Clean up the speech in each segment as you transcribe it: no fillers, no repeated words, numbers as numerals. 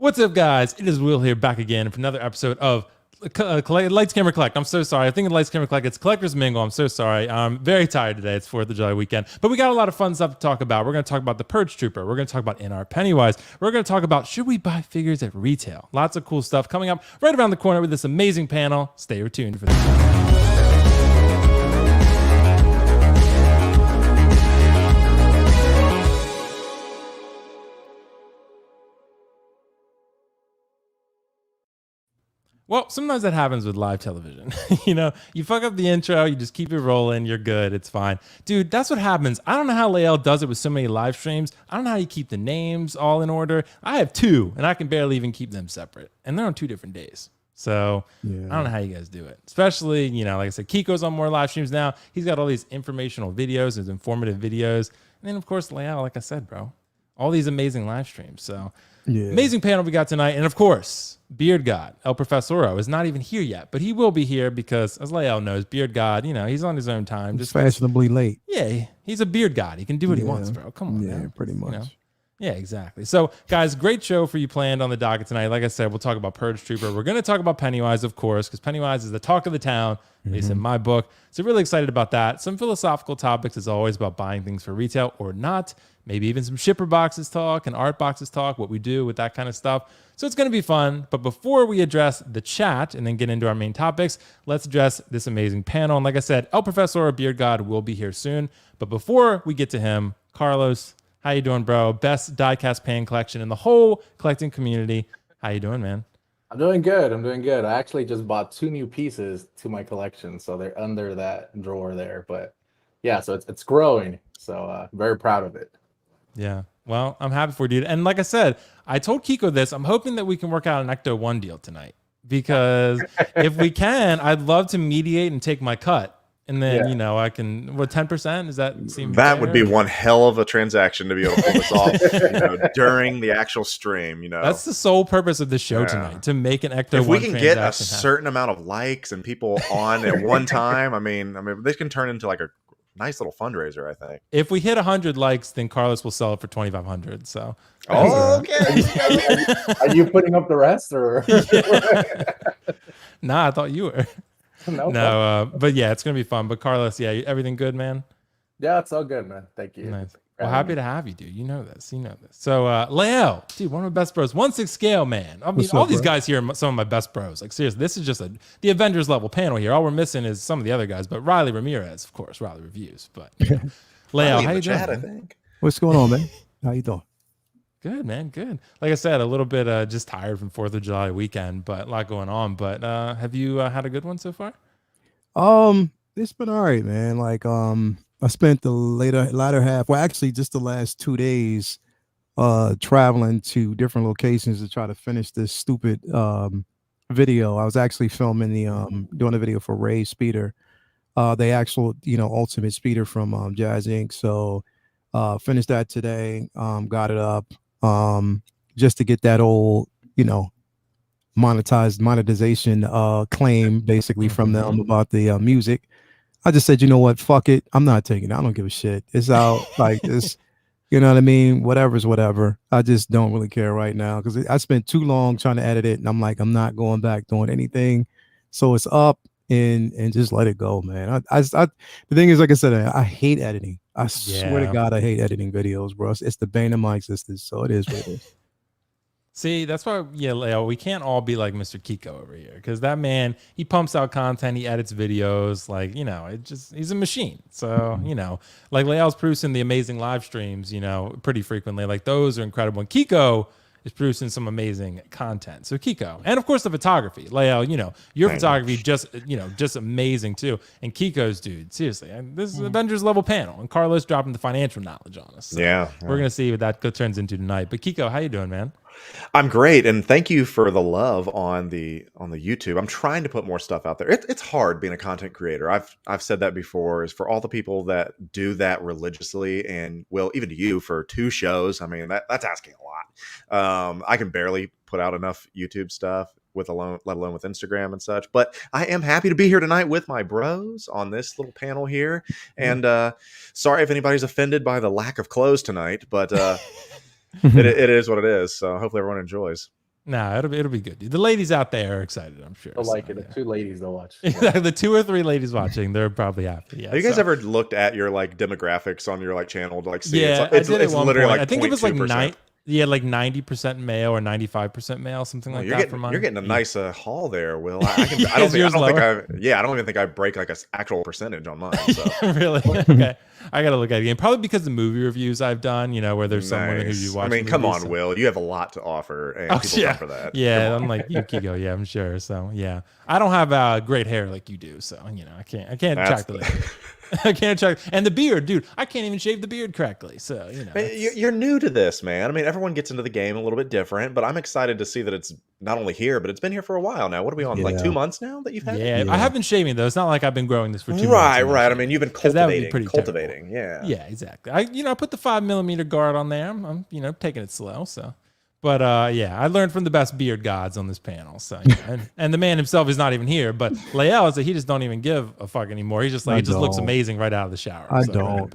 What's up, guys? It is Will here, back again for another episode of Lights Camera Collect. I'm so sorry. I think Lights Camera Collect. It's Collector's Mingle. I'm so sorry. I'm very tired today. It's 4th of July weekend, but we got a lot of fun stuff to talk about. We're going to talk about the Purge Trooper. We're going to talk about Inart Pennywise. We're going to talk about should we buy figures at retail. Lots of cool stuff coming up right around the corner with this amazing panel. Stay tuned for this. Well, sometimes that happens with live television. You fuck up the intro, you just keep it rolling, you're good, it's fine. Dude, that's what happens. I don't know how Lael does it with so many live streams. I don't know how you keep the names all in order. I have 2, and I can barely even keep them separate. And they're on 2 different days. So yeah. I don't know how you guys do it. Especially, like I said, Kiko's on more live streams now. He's got all these informational videos, his informative videos. And then, of course, Lael, like I said, bro, all these amazing live streams. So yeah. Amazing panel we got tonight. And of course, Beard God, El Profesoro, is not even here yet, but he will be here because, as Lael knows, Beard God, he's on his own time. Just fashionably late. Yeah, he's a Beard God. He can do what he wants, bro. Come on, yeah, man. Pretty much. Yeah, exactly. So, guys, great show for you planned on the docket tonight. Like I said, we'll talk about Purge Trooper. We're going to talk about Pennywise, of course, because Pennywise is the talk of the town, at least in my book. So really excited about that. Some philosophical topics, as always, about buying things for retail or not. Maybe even some shipper boxes talk and art boxes talk, what we do with that kind of stuff. So it's going to be fun. But before we address the chat and then get into our main topics, let's address this amazing panel. And like I said, El Profesor, Beard God, will be here soon. But before we get to him, Carlos, how you doing, bro? Best diecast pan collection in the whole collecting community. How you doing, man? I'm doing good. I actually just bought 2 new pieces to my collection, so they're under that drawer there. But yeah, so it's growing. So very proud of it. Yeah. Well, I'm happy for you, dude. And like I said, I told Kiko this. I'm hoping that we can work out an Ecto 1 deal tonight. Because if we can, I'd love to mediate and take my cut. And then, I can, 10%? Does that seem that fair? Would be one hell of a transaction to be able to pull this off during the actual stream. That's the sole purpose of the show tonight, to make an Ecto 1 if we can get a happen. certain amount of likes and people on at one time, I mean, this can turn into like a nice little fundraiser, I think. If we hit 100 likes, then Carlos will sell it for $2,500. So, okay. Are you putting up the rest, or? Nah, I thought you were. No, but yeah, it's gonna be fun. But Carlos, yeah, everything good, man? Yeah, it's all good, man. Thank you. Nice. Well, happy to have you, dude. You know this. So, Lael, dude, one of my best bros, 1/6 scale, man. I mean, all these guys here are some of my best bros. Like, seriously, this is just the Avengers level panel here. All we're missing is some of the other guys, but Riley Ramirez, of course, Riley reviews. But Lael, how you doing? I think. What's going on, man? How you doing? Good, man. Good. Like I said, a little bit just tired from 4th of July weekend, but a lot going on. But have you had a good one so far? It's been all right, man. Like, I spent the latter half, well, actually just the last 2 days, traveling to different locations to try to finish this stupid video. I was actually filming doing a video for Ray Speeder, the actual, Ultimate Speeder from Jazz Inc. So finished that today, got it up just to get that old, monetization claim basically from them about the music. I just said, you know what, fuck it, I'm not taking it. I don't give a shit. It's out. Like, this, you know what I mean? Whatever's whatever. I just don't really care right now because I spent too long trying to edit it, and I'm like, I'm not going back doing anything. So it's up and just let it go, man. The thing is, like I said, I hate editing. I swear to God, I hate editing videos, bro. It's the bane of my existence. So it is what it is. See, that's why, Leo, we can't all be like Mr. Kiko over here, because that man, he pumps out content, he edits videos, like, he's a machine. So, like Leo's producing the amazing live streams, pretty frequently. Like, those are incredible. And Kiko is producing some amazing content. So Kiko, and of course the photography, Leo, your photography just amazing too. And Kiko's, dude, seriously, this is Avengers level panel, and Carlos dropping the financial knowledge on us. So we're gonna see what that turns into tonight. But Kiko, how you doing, man? I'm great, and thank you for the love on the YouTube. I'm trying to put more stuff out there. It's hard being a content creator. I've said that before. Is for all the people that do that religiously, and even to you for 2 shows. I mean, that's asking a lot. I can barely put out enough YouTube stuff let alone with Instagram and such. But I am happy to be here tonight with my bros on this little panel here. And sorry if anybody's offended by the lack of clothes tonight, but. It is what it is. So hopefully everyone enjoys. Nah, it'll be good. Dude. The ladies out there are excited, I'm sure. They'll like it. yeah. The 2 ladies they'll watch. Exactly. The 2 or 3 ladies watching, they're probably happy. Yeah. Have you guys ever looked at your like demographics on your like channel to like see? Yeah, it's I did at one literally point. like I think it was like 0.2%. like 90% male or 95% male, something like that. For mine, you're getting a nice haul there, Will. Is I don't yours think lower? I don't even think I break like a actual percentage on mine. So. Really? Okay. I gotta look at it again. Probably because the movie reviews I've done, where there's some women who you watch. I mean, come movies, on, Will. You have a lot to offer, and people yeah. come for that. Yeah, I'm like Yukiko. Yeah, I'm sure. So yeah, I don't have great hair like you do. So I can't track the lady. I can't track. And the beard, dude, I can't even shave the beard correctly. So Man, you're new to this, man. I mean, everyone gets into the game a little bit different, but I'm excited to see that it's not only here, but it's been here for a while now. What are we on? Like 2 months now that you've had it? Yeah, I have been shaving though. It's not like I've been growing this for 2 months. Right. I mean, you've been that would be cultivating. pretty Cultivating. terrible. Yeah, exactly. I put the 5mm guard on there. I'm taking it slow. So, but yeah, I learned from the best beard gods on this panel. So, and the man himself is not even here. But Lael is he just don't even give a fuck anymore. He's just like it just looks amazing right out of the shower. I don't.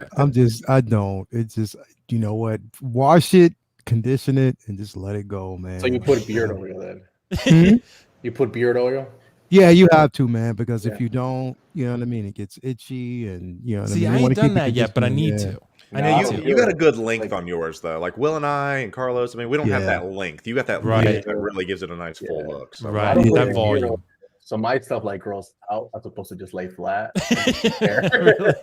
I don't. It's just you know what? Wash it, condition it, and just let it go, man. So you put beard oil then? You put beard oil? Yeah, you have to, man, because if you don't, you know what I mean, it gets itchy, and you know what I mean. I ain't done that yet, but I need to. I know you got a good length on yours though. Like Will and I and Carlos. I mean, we don't have that length. You got that length that really gives it a nice full look. So. Right, that volume. So my stuff like grows out as opposed to just lay flat. Really?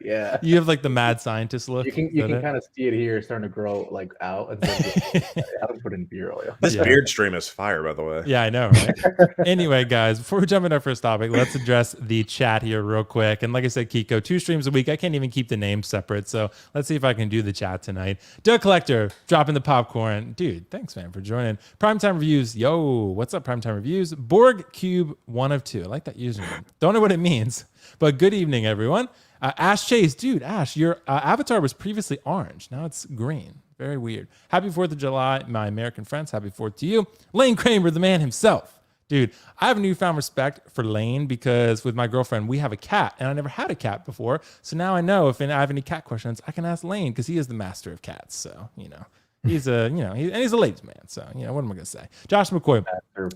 Yeah. You have like the mad scientist look. You can kind of see it here, it's starting to grow like out. And I don't put in beard oil. This beard stream is fire, by the way. Yeah, I know, right? Anyway, guys, before we jump into our first topic, let's address the chat here real quick. And like I said, Kiko, 2 streams a week. I can't even keep the names separate. So let's see if I can do the chat tonight. Doug Collector, dropping the popcorn. Dude, thanks, man, for joining. Primetime Reviews. Yo, what's up, Primetime Reviews? Borg Cube 1 of 2. I like that username. Don't know what it means, but good evening, everyone. Ash Chase, dude, Ash, your avatar was previously orange. Now it's green. Very weird. Happy 4th of July, my American friends. Happy 4th to you. Lane Kramer, the man himself. Dude, I have newfound respect for Lane because with my girlfriend, we have a cat, and I never had a cat before. So now I know if I have any cat questions, I can ask Lane because he is the master of cats. So, he's a, and he's a ladies man. So, what am I going to say? Josh McCoy,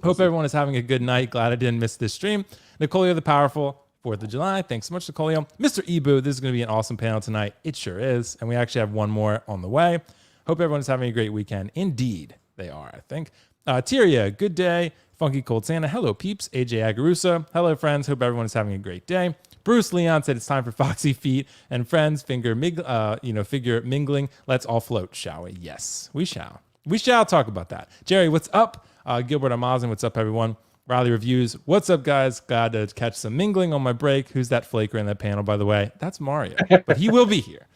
hope everyone is having a good night. Glad I didn't miss this stream. Nicolio the Powerful, 4th of July. Thanks so much, Nicolio. Mr. Ebu, this is going to be an awesome panel tonight. It sure is. And we actually have one more on the way. Hope everyone is having a great weekend. Indeed, they are, I think. Tyria, good day. Funky Cold Santa, hello, peeps. AJ Agarusa, hello, friends. Hope everyone is having a great day. Bruce Leon said it's time for Foxy Feet and friends. Figure mingling. Let's all float, shall we? Yes, we shall. We shall talk about that. Jerry, what's up? Gilbert Amazon, what's up, everyone? Riley Reviews, what's up, guys? Glad to catch some mingling on my break. Who's that flaker in that panel, by the way? That's Mario, but he will be here.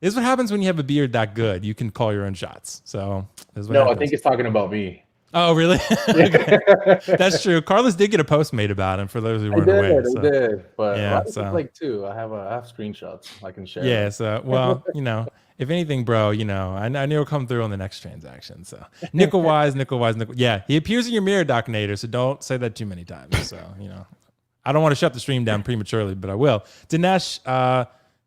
This is what happens when you have a beard that good. You can call your own shots. So this is what happens. I think it's talking about me. Oh, really? Okay. That's true. Carlos did get a post made about him for those who weren't aware. I did. But yeah, like 2. I have screenshots I can share. Yeah, so, well, if anything, bro, I knew it'll come through on the next transaction. So, Nickel Wise. Yeah, he appears in your mirror, Doc Nader, so don't say that too many times. So, I don't want to shut the stream down prematurely, but I will. Dinesh,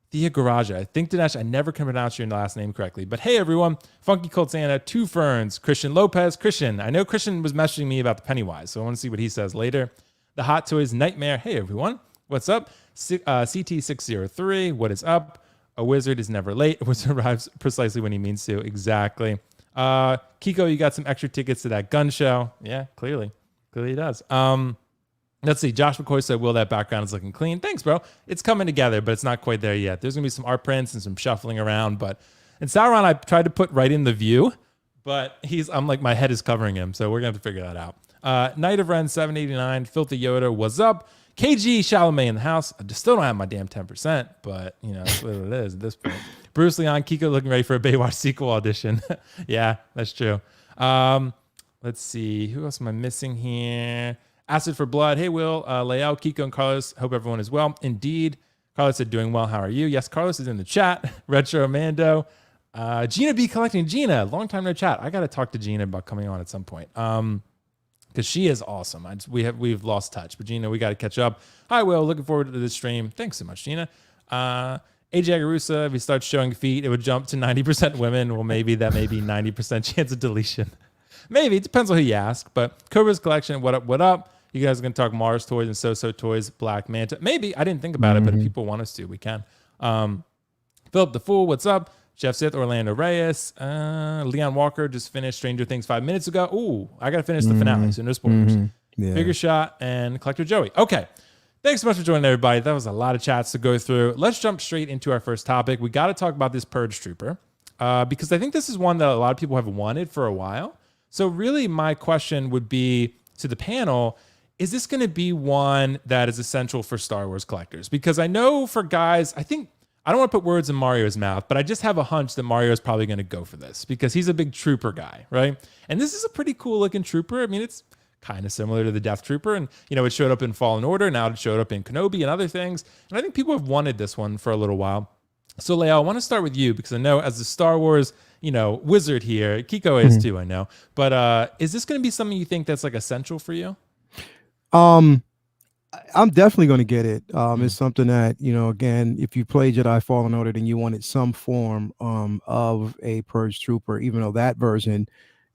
Thea Garaja. I think, Dinesh, I never can pronounce your last name correctly. But hey, everyone. Funky Cold Santa, 2 Ferns. Christian Lopez. Christian, I know Christian was messaging me about the Pennywise, so I want to see what he says later. The Hot Toys Nightmare. Hey, everyone. What's up? CT603. What is up? A wizard is never late. A wizard arrives precisely when he means to. Exactly. Kiko, you got some extra tickets to that gun show. Yeah, clearly. Clearly he does. Let's see. Josh McCoy said, Will, that background is looking clean. Thanks, bro. It's coming together, but it's not quite there yet. There's going to be some art prints and some shuffling around. And Sauron, I tried to put right in the view, but I'm like, my head is covering him. So we're going to have to figure that out. Night of Ren 789, Filthy Yoda, what's up? KG Chalamet in the house. I still don't have my damn 10%, but that's what it is at this point. Bruce Leon, Kiko looking ready for a Baywatch sequel audition. Yeah, that's true. Let's see. Who else am I missing here? Acid for Blood. Hey, Will, Lael, Kiko, and Carlos. Hope everyone is well. Indeed. Carlos said, doing well. How are you? Yes, Carlos is in the chat. Retro Mando. Gina B collecting. Gina, long time no chat. I got to talk to Gina about coming on at some point. Because she is awesome. We've lost touch. But Gina, we got to catch up. Hi, Will. Looking forward to this stream. Thanks so much, Gina. AJ Agarusa, if he starts showing feet, it would jump to 90% women. Well, maybe that may be 90% chance of deletion. Maybe. It depends on who you ask. But Cobra's collection, what up, what up? You guys are going to talk Mars toys and So toys, Black Manta. Maybe. I didn't think about it, but if people want us to, we can. Philip the Fool, what's up? Jeff Sith, Orlando Reyes, Leon Walker just finished Stranger Things 5 minutes ago. Ooh, I got to finish the finale, so no spoilers. Yeah. Figure Shot and Collector Joey. Okay. Thanks so much for joining, everybody. That was a lot of chats to go through. Let's jump straight into our first topic. We got to talk about this Purge Trooper because I think this is one that a lot of people have wanted for a while. So really my question would be to the panel, is this going to be one that is essential for Star Wars collectors? Because I know for guys, I don't want to put words in Mario's mouth, but I just have a hunch that Mario is probably going to go for this because he's a big trooper guy, right? And this is a pretty cool looking trooper. I mean, it's kind of similar to the Death Trooper. And, it showed up in Fallen Order. Now it showed up in Kenobi and other things. And I think people have wanted this one for a little while. So, Leia, I want to start with you because I know as the Star Wars, wizard here, Kiko is too, I know. But is this going to be something you think that's like essential for you? I'm definitely going to get it. It's something that, again, if you play Jedi Fallen Order, then you wanted some form of a Purge Trooper, even though that version,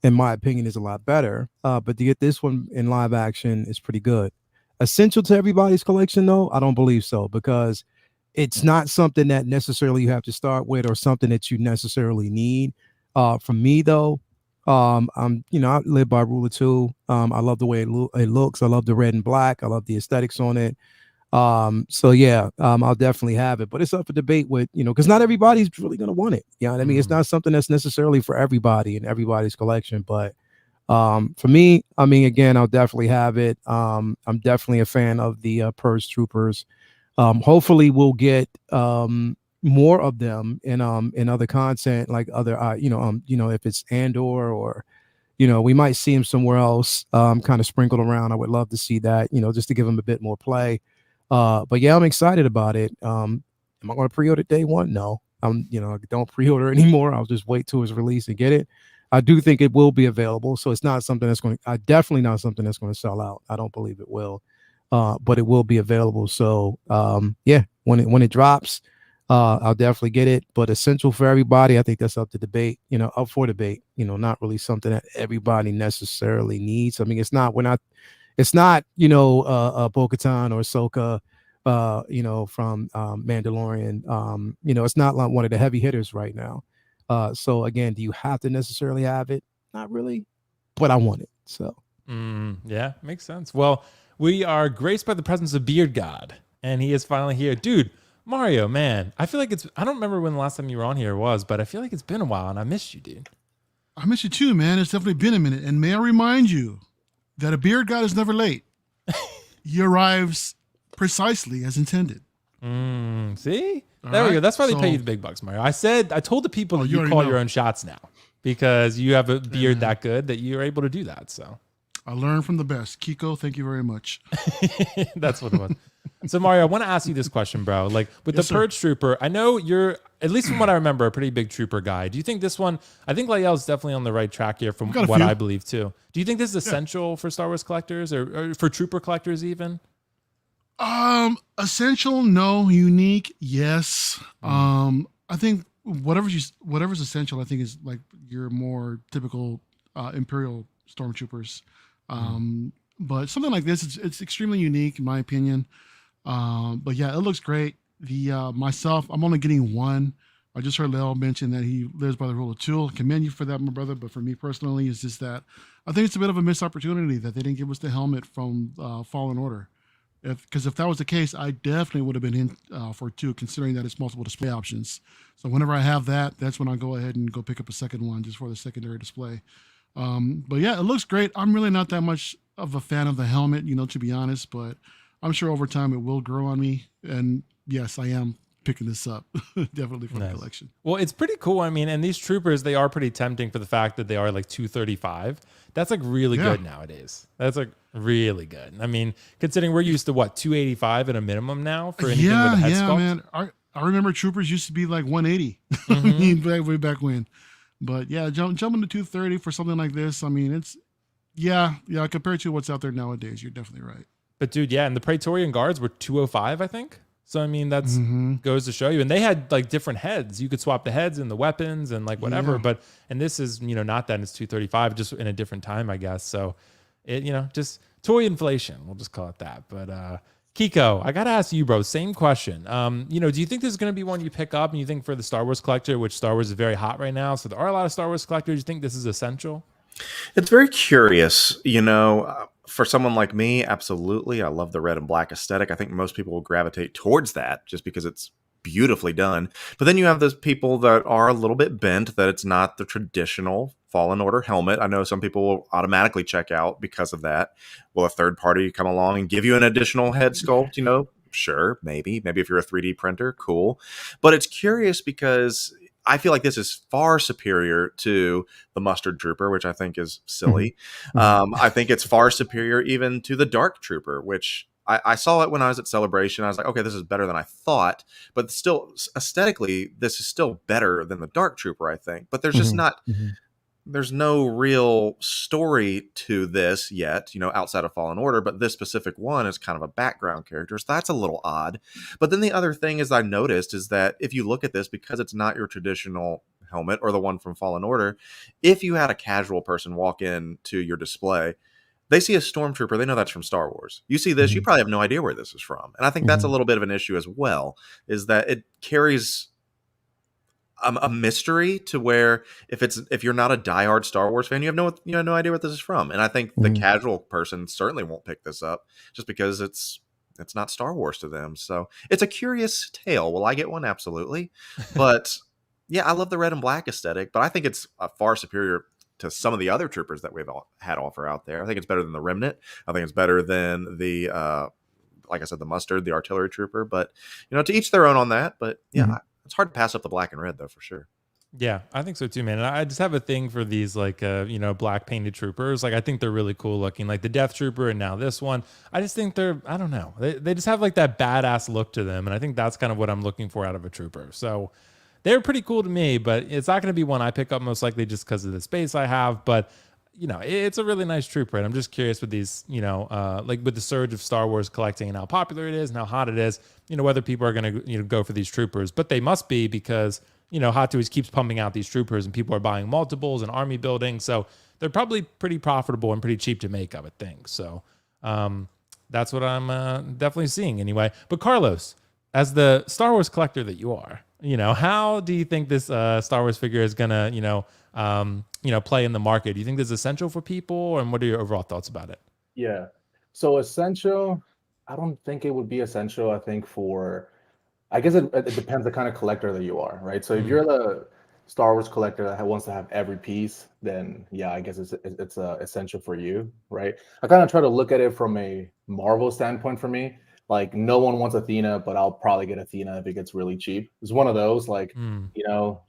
in my opinion, is a lot better. But to get this one in live action is pretty good. Essential to everybody's collection, though? I don't believe so, because it's not something that necessarily you have to start with or something that you necessarily need. For me, though, I live by rule of two. I love the way it looks. I love the red and black. I love the aesthetics on it. So yeah, I'll definitely have it, but it's up for debate with, because not everybody's really going to want it. You know what I mean? It's not something that's necessarily for everybody in everybody's collection, but for me, I mean, again, I'll definitely have it. I'm definitely a fan of the Purge Troopers. Hopefully we'll get more of them in other content, like other if it's Andor or we might see him somewhere else kind of sprinkled around. I would love to see that, just to give him a bit more play. But yeah, I'm excited about it. Am I going to pre-order day one? No, don't pre-order anymore. I'll just wait till it's released and get it. I do think it will be available, so it's not something that's definitely not something that's going to sell out. I don't believe it will, but it will be available. So yeah, when it drops, I'll definitely get it. But essential for everybody, I think that's up to debate. Up for debate. Not really something that everybody necessarily needs. I mean, it's not Bo-Katan or Ahsoka, from Mandalorian. It's not like one of the heavy hitters right now. So again, do you have to necessarily have it? Not really, but I want it. So yeah, makes sense. Well, we are graced by the presence of Beard God, and he is finally here. Dude, Mario, man, I feel like I don't remember when the last time you were on here was, but I feel like it's been a while, and I missed you, dude. I miss you too, man. It's definitely been a minute. And may I remind you that a Beard God is never late. He arrives precisely as intended. See? There we go. That's why they pay you the big bucks, Mario. I told the people that you call your own shots now because you have a beard that good that you're able to do that. So I learned from the best. Kiko, thank you very much. That's what it was. So Mario, I want to ask you this question, bro. Like with the Purge Trooper, I know you're, at least from what I remember, a pretty big trooper guy. Do you think this one, I think Lael's definitely on the right track here from what I believe too. Do you think this is essential for Star Wars collectors or for trooper collectors even? Essential, no. Unique, yes. I think whatever's essential, I think is like your more typical Imperial stormtroopers. But something like this, it's extremely unique in my opinion. But yeah, it looks great. Myself, I'm only getting one. I just heard Leo mention that he lives by the rule of two. I commend you for that, my brother. But for me personally, it's just that I think it's a bit of a missed opportunity that they didn't give us the helmet from Fallen Order. Because if that was the case, I definitely would have been in for two, considering that it's multiple display options. So whenever I have that, that's when I go ahead and go pick up a second one just for the secondary display. But yeah, it looks great. I'm really not that much of a fan of the helmet, to be honest, but I'm sure over time it will grow on me. And yes, I am picking this up definitely for the collection. Well, it's pretty cool. I mean, and these troopers, they are pretty tempting for the fact that they are like 235. That's like really good nowadays. That's like really good. I mean, considering we're used to what, 285 at a minimum now for anything with a head sculpt? Man. I remember troopers used to be like 180 I mean, way back when. But yeah, jumping to 230 for something like this, I mean, it's compared to what's out there nowadays, you're definitely right. But dude, yeah, and the Praetorian Guards were 205, I think. So I mean, that's goes to show you. And they had like different heads. You could swap the heads and the weapons and like whatever. Yeah. And this is, not that, it's 235, just in a different time, I guess. So it, just toy inflation. We'll just call it that. But Kiko, I gotta ask you, bro, same question. Do you think there's gonna be one you pick up, and you think for the Star Wars collector, which Star Wars is very hot right now, so there are a lot of Star Wars collectors, you think this is essential? It's very curious, for someone like me, absolutely. I love the red and black aesthetic. I think most people will gravitate towards that just because it's beautifully done. But then you have those people that are a little bit bent, that it's not the traditional Fallen Order helmet. I know some people will automatically check out because of that. Will a third party come along and give you an additional head sculpt? Sure, maybe if you're a 3D printer, cool. But it's curious because I feel like this is far superior to the Mustard Trooper, which I think is silly. I think it's far superior even to the Dark Trooper, which I saw it when I was at Celebration. I was like, okay, this is better than I thought. But still, aesthetically, this is still better than the Dark Trooper, I think. But there's just not... There's no real story to this yet, outside of Fallen Order, but this specific one is kind of a background character. So that's a little odd. But then the other thing is I noticed is that if you look at this, because it's not your traditional helmet or the one from Fallen Order, if you had a casual person walk into your display, they see a Stormtrooper, they know that's from Star Wars. You see this, you probably have no idea where this is from. And I think that's a little bit of an issue as well, is that it carries a mystery to where if you're not a diehard Star Wars fan, you have no idea what this is from. And I think the casual person certainly won't pick this up just because it's not Star Wars to them. So it's a curious tale. Will I get one? Absolutely. But yeah, I love the red and black aesthetic, but I think it's far superior to some of the other troopers that we've had offer out there. I think it's better than the Remnant. I think it's better than the like I said, the Mustard, the Artillery Trooper. But to each their own on that. But yeah. It's hard to pass up the black and red, though, for sure. Yeah, I think so too, man. And I just have a thing for these, like, black painted troopers. Like, I think they're really cool looking, like the Death Trooper and now this one. I just think I don't know. They just have like that badass look to them. And I think that's kind of what I'm looking for out of a trooper. So they're pretty cool to me, but it's not going to be one I pick up most likely just because of the space I have. But, it's a really nice trooper. And I'm just curious with these, like with the surge of Star Wars collecting and how popular it is and how hot it is, whether people are going to, go for these troopers. But they must be because, Hot Toys keeps pumping out these troopers and people are buying multiples and army building. So they're probably pretty profitable and pretty cheap to make, I would think. So that's what I'm definitely seeing anyway. But Carlos, as the Star Wars collector that you are, how do you think this Star Wars figure is going to, play in the market? Do you think this is essential for people, and what are your overall thoughts about it? Yeah. So essential, I don't think it would be essential. I think I guess it depends the kind of collector that you are, right? So if you're the Star Wars collector that wants to have every piece, then yeah, I guess it's essential for you, right? I kind of try to look at it from a Marvel standpoint for me. Like, no one wants Athena, but I'll probably get Athena if it gets really cheap. It's one of those, like, so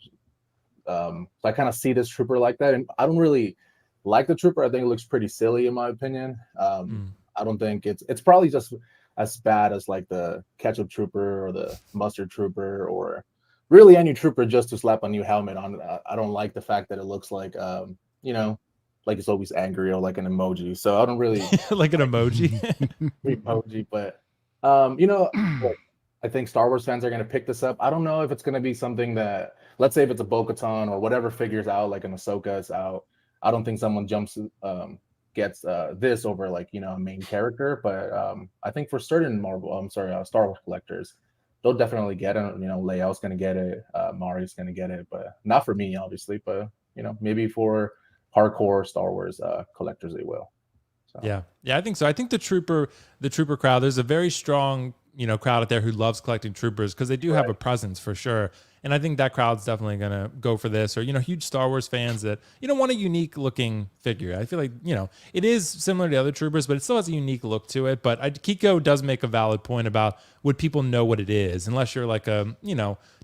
I kind of see this trooper like that, and I don't really like the trooper. I think it looks pretty silly in my opinion. I don't think it's probably just as bad as like the ketchup trooper or the mustard trooper or really any trooper just to slap a new helmet on. I don't like the fact that it looks like like it's always angry or like an emoji. So I don't really like an emoji. Emoji, but I think Star Wars fans are going to pick this up. I don't know if it's going to be something that, let's say if it's a Bo-Katan or whatever figures out, like an Ahsoka is out. I don't think someone gets this over like, a main character. But I think for certain Star Wars collectors, they'll definitely get it. Leia's going to get it. Mari's going to get it, but not for me, obviously. But, maybe for hardcore Star Wars collectors, they will. So. Yeah, I think so. I think the trooper crowd, there's a very strong crowd out there who loves collecting troopers because they do have a presence for sure. And I think that crowd's definitely going to go for this, or, huge Star Wars fans that, want a unique looking figure. I feel like, it is similar to other troopers, but it still has a unique look to it. But Kiko does make a valid point about would people know what it is unless you're like a,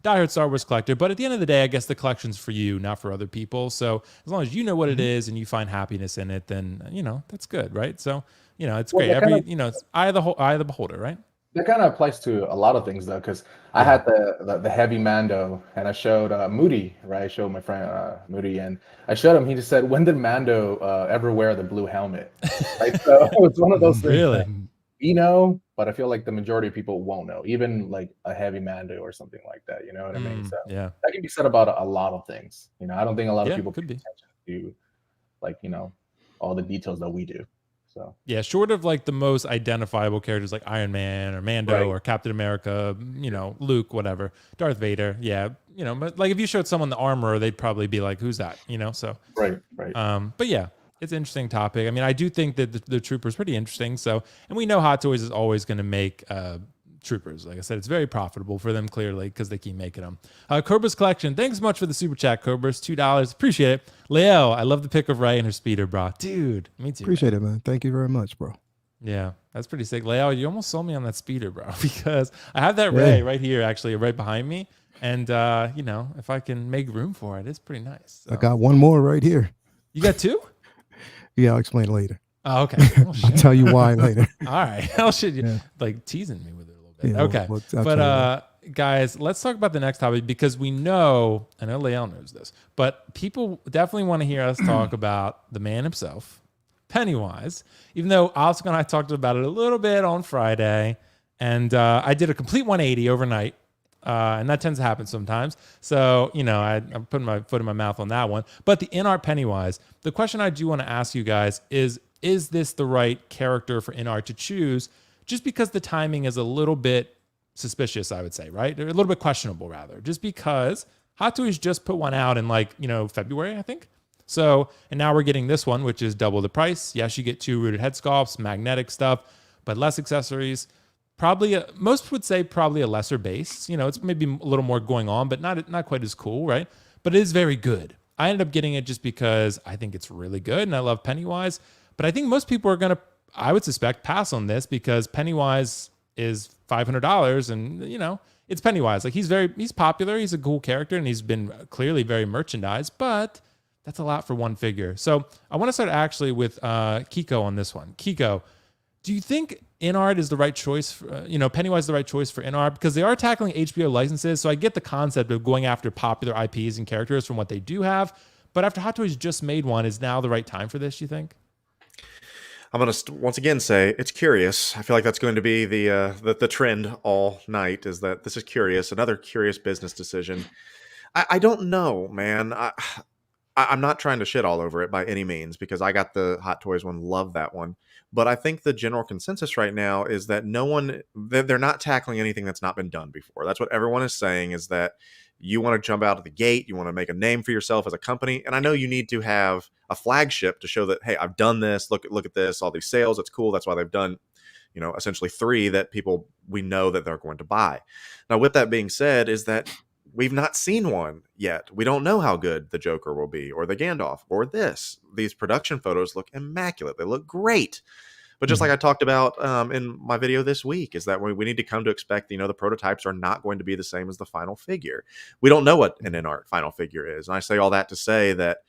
diehard Star Wars collector. But at the end of the day, I guess the collection's for you, not for other people. So as long as you know what it is and you find happiness in it, then, that's good, right? So, it's great. It's eye of the beholder, right? That kind of applies to a lot of things, though, because I had the heavy Mando, and I showed Moody, right? I showed my friend Moody, and I showed him. He just said, "When did Mando ever wear the blue helmet?" Like, so it's one of those things. Really? we know, but I feel like the majority of people won't know, even like a heavy Mando or something like that. You know what I mean? So Yeah. that can be said about a lot of things. You know, I don't think a lot of Yeah, people could pay be. attention to like, you know, all the details that we do. So Yeah, short of like the most identifiable characters like Iron Man or Mando Right. or Captain America, you know, Luke, whatever, Darth Vader. Yeah, you know, but like if you showed someone the armor, they'd probably be like, "Who's that?" You know. So, right. but yeah, it's an interesting topic. I mean, I do think that the Trooper's pretty interesting. So, and we know Hot Toys is always going to make Troopers. Like I said, it's very profitable for them clearly because they keep making them. Cobra's Collection, thanks so much for the super chat, Cobra's $2. Appreciate it. Leo, I love the pic of Ray and her speeder, bro. Dude, me too. Appreciate it, man. Thank you very much, bro. Yeah, that's pretty sick. Leo, you almost sold me on that speeder, bro, because I have that Ray right here, actually, right behind me. And, you know, if I can make room for it, it's pretty nice. So. I got one more right here. You got two? Yeah, I'll explain later. Oh, okay. Oh, I'll tell you why later. All right. Hell shit. Yeah. Like teasing me with it a little bit. Yeah, okay. I'll But guys, let's talk about the next topic because we know, I know Leal knows this, but people definitely want to hear us talk about the man himself, Pennywise, even though Oscar and I talked about it a little bit on Friday, and I did a complete 180 overnight. And that tends to happen sometimes. So, you know, I'm putting my foot in my mouth on that one. But the Inart Pennywise, the question I do want to ask you guys is this the right character for Inart to choose? Just because the timing is a little bit suspicious, I would say, right? Or a little bit questionable, rather. Just because Hot Toys just put one out in like, you know, February, I think. So, and now we're getting this one, which is double the price. Yes, you get 2 rooted head sculpts, magnetic stuff, but less accessories. Probably, most would say probably a lesser base. You know, it's maybe a little more going on, but not quite as cool, right? But it is very good. I ended up getting it just because I think it's really good, and I love Pennywise. But I think most people are going to, I would suspect, pass on this because Pennywise is $500, and, you know, it's Pennywise. Like, he's popular, he's a cool character, and he's been clearly very merchandised, but that's a lot for one figure. So I want to start actually with Kiko on this one. Kiko, do you think Inart is the right choice? Pennywise is the right choice for Inart because they are tackling HBO licenses. So I get the concept of going after popular IPs and characters from what they do have. But after Hot Toys just made one, is now the right time for this, you think? I'm going to once again say it's curious. I feel like that's going to be the trend all night is that this is curious. Another curious business decision. I don't know, man. I'm not trying to shit all over it by any means because I got the Hot Toys one, love that one. But I think the general consensus right now is that they're not tackling anything that's not been done before. That's what everyone is saying is that you want to jump out of the gate. You want to make a name for yourself as a company. And I know you need to have a flagship to show that, hey, I've done this. Look at this, all these sales. It's cool. That's why they've done, you know, essentially 3 that we know that they're going to buy. Now, with that being said, is that we've not seen one yet. We don't know how good the Joker will be or the Gandalf or this. These production photos look immaculate. They look great. But just like I talked about in my video this week, is that we need to come to expect, you know, the prototypes are not going to be the same as the final figure. We don't know what an Inart final figure is. And I say all that to say that,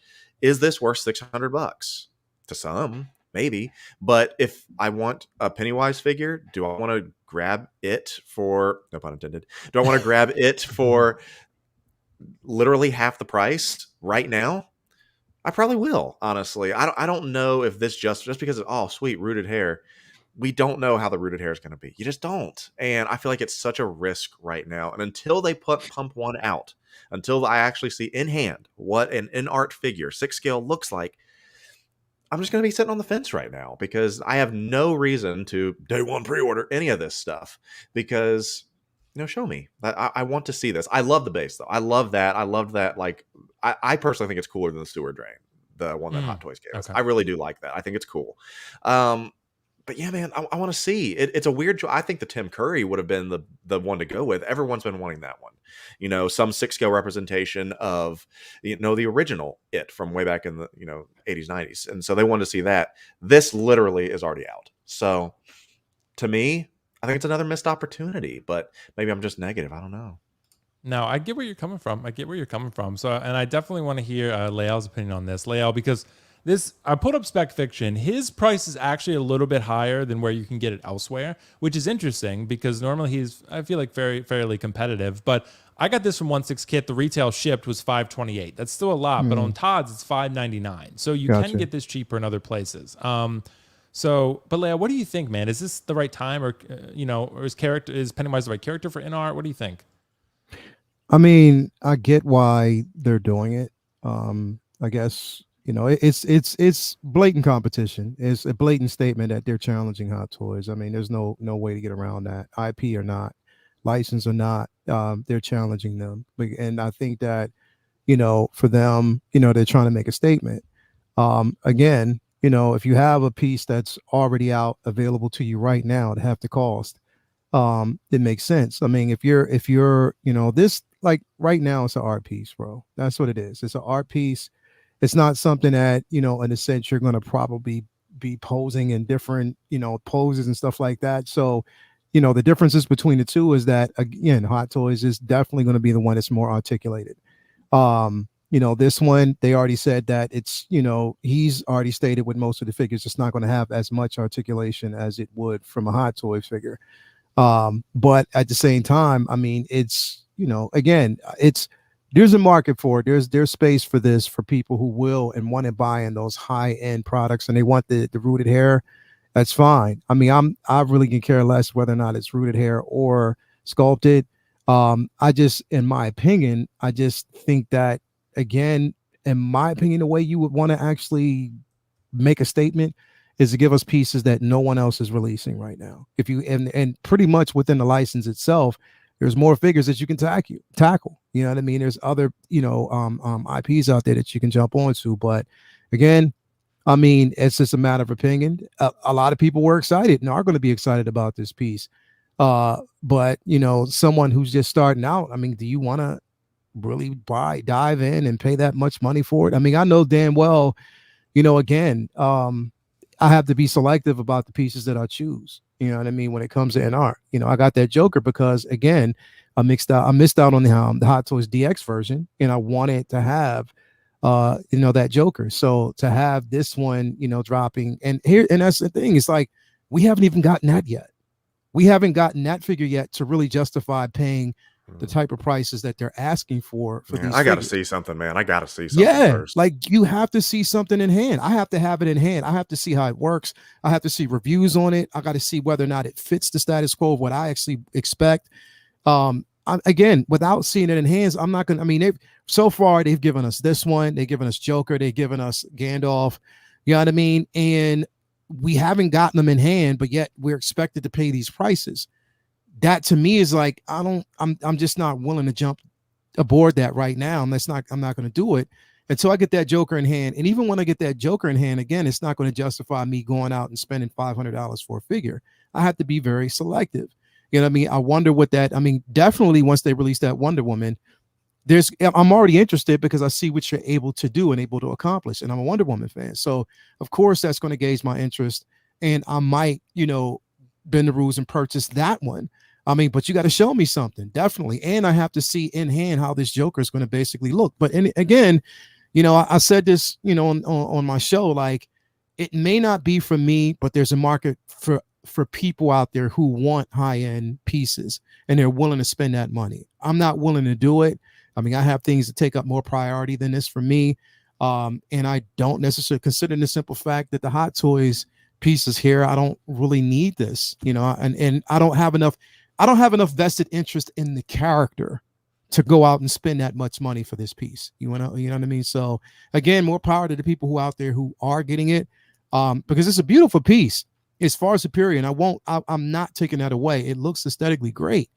is this worth $600? To some, maybe. But if I want a Pennywise figure, do I want to grab it for, no pun intended, do I want to grab it for literally half the price right now? I probably will, honestly. I don't know if this just because of, oh, sweet, rooted hair. We don't know how the rooted hair is going to be. You just don't. And I feel like it's such a risk right now. And until they pump one out, until I actually see in hand what an Inart figure, 6 scale looks like, I'm just going to be sitting on the fence right now because I have no reason to day one pre-order any of this stuff because, you know, show me. I want to see this. I love the base, though. I love that. I love that. Like, I personally think it's cooler than the Sewer Drain, the one that Hot Toys gave us. I really do like that. I think it's cool. But yeah, man, I want to see. It's a weird choice. I think the Tim Curry would have been the one to go with. Everyone's been wanting that one. You know, some 6 scale representation of, you know, the original It from way back in the, you know, 80s, 90s. And so they wanted to see that. This literally is already out. So to me, I think it's another missed opportunity, but maybe I'm just negative. I don't know. No, I get where you're coming from. So, and I definitely want to hear Lael's opinion on this. Lael, because I pulled up Spec Fiction. His price is actually a little bit higher than where you can get it elsewhere, which is interesting because normally I feel like fairly competitive. But I got this from 1/6 Kit. The retail shipped was $528. That's still a lot, but on Todd's it's $599. So you can get this cheaper in other places. So, but Leia, what do you think, man? Is this the right time, or or is Pennywise the right character for Inart? What do you think? I mean, I get why they're doing it. I guess it's blatant competition. It's a blatant statement that they're challenging Hot Toys. I mean, there's no way to get around that. IP or not, license or not, they're challenging them. And I think that for them, they're trying to make a statement. Again, if you have a piece that's already out available to you right now at half the cost, it makes sense. I mean, if you're this, like right now, it's an art piece, bro. That's what it is. It's an art piece. It's not something that in a sense you're going to probably be posing in different poses and stuff like that. So the differences between the two is that, again, Hot Toys is definitely going to be the one that's more articulated. This one, they already said that it's, he's already stated with most of the figures, it's not going to have as much articulation as it would from a Hot Toy figure. But at the same time, I mean, it's, again, there's a market for it. There's space for this, for people who will and want to buy in those high end products, and they want the rooted hair. That's fine. I mean, I really can care less whether or not it's rooted hair or sculpted. I just, in my opinion, I just think that, again, in my opinion, the way you would want to actually make a statement is to give us pieces that no one else is releasing right now. If you and pretty much within the license itself, there's more figures that you can tackle. You know what I mean? There's other IPs out there that you can jump onto. But again, I mean, it's just a matter of opinion. A lot of people were excited and are going to be excited about this piece. But someone who's just starting out, I mean, do you want to really dive in and pay that much money for it? I mean, I know damn well, again, I have to be selective about the pieces that I choose. You know what I mean? When it comes to Inart, I got that Joker because, again, I missed out on the Hot Toys DX version, and I wanted to have, that Joker. So to have this one, dropping, and that's the thing. It's like we haven't even gotten that yet. We haven't gotten that figure yet to really justify paying the type of prices that they're asking for these. I got to see something, man. I got to see something first. Like you have to see something in hand. I have to have it in hand. I have to see how it works. I have to see reviews on it. I got to see whether or not it fits the status quo of what I actually expect. Again, without seeing it in hands, I'm not gonna. I mean, so far they've given us this one. They've given us Joker. They've given us Gandalf. You know what I mean? And we haven't gotten them in hand, but yet we're expected to pay these prices. That to me is like, I'm just not willing to jump aboard that right now. I'm not going to do it until I get that Joker in hand. And even when I get that Joker in hand, again, it's not going to justify me going out and spending $500 for a figure. I have to be very selective. You know what I mean? I wonder what that, I mean, definitely once they release that Wonder Woman, I'm already interested because I see what you're able to do and able to accomplish. And I'm a Wonder Woman fan. So of course that's going to gauge my interest, and I might, bend the rules and purchase that one. I mean, but you got to show me something, definitely. And I have to see in hand how this Joker is going to basically look. But again, I said this, on my show, like it may not be for me, but there's a market for people out there who want high-end pieces and they're willing to spend that money. I'm not willing to do it. I mean, I have things that take up more priority than this for me. And I don't necessarily consider the simple fact that the Hot Toys pieces here, I don't really need this, and I don't have enough vested interest in the character to go out and spend that much money for this piece. You know what I mean? So again, more power to the people who out there who are getting it, because it's a beautiful piece. It's far superior, and I'm not taking that away. It looks aesthetically great.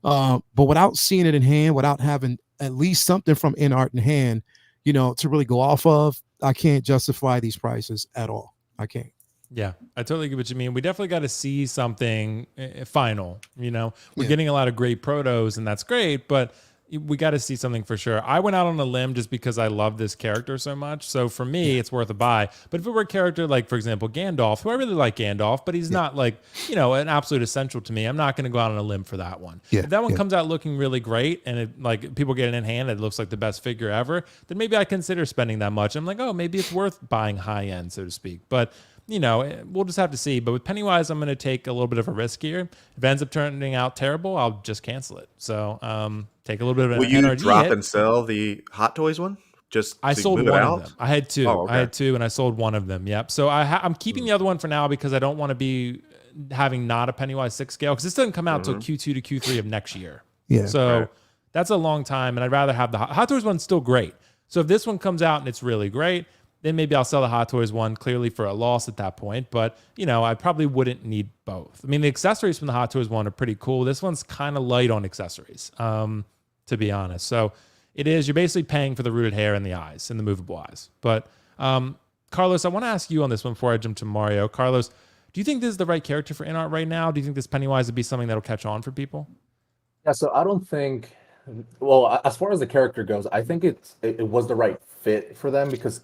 But without seeing it in hand, without having at least something from Inart in hand, to really go off of, I can't justify these prices at all. I can't. Yeah, I totally get what you mean. We definitely got to see something final. We're getting a lot of great protos, and that's great, but we got to see something for sure. I went out on a limb just because I love this character so much. So for me, it's worth a buy. But if it were a character like, for example, Gandalf, who I really like Gandalf, but he's not like, an absolute essential to me, I'm not going to go out on a limb for that one. Yeah, if that one comes out looking really great and it, like people get it in hand, it looks like the best figure ever, then maybe I consider spending that much. I'm like, oh, maybe it's worth buying high end, so to speak. But we'll just have to see. But with Pennywise, I'm going to take a little bit of a risk here. If it ends up turning out terrible, I'll just cancel it. So take a little bit of an Will you NRG drop hit. and sell the Hot Toys one? just I to sold move it one out? of them. I had two. Oh, okay. I had two, and I sold one of them. Yep. So I'm keeping the other one for now because I don't want to be having not a Pennywise 6 scale because this doesn't come out till Q2 to Q3 of next year. Yeah. So Right. that's a long time, and I'd rather have the Hot Toys one still great. So if this one comes out and it's really great, then maybe I'll sell the Hot Toys one clearly for a loss at that point. But, I probably wouldn't need both. I mean, the accessories from the Hot Toys one are pretty cool. This one's kind of light on accessories, to be honest. So you're basically paying for the rooted hair and the eyes and the movable eyes. But Carlos, I want to ask you on this one before I jump to Mario. Carlos, do you think this is the right character for Inart right now? Do you think this Pennywise would be something that'll catch on for people? Yeah, so I don't think. Well, as far as the character goes, I think it was the right fit for them because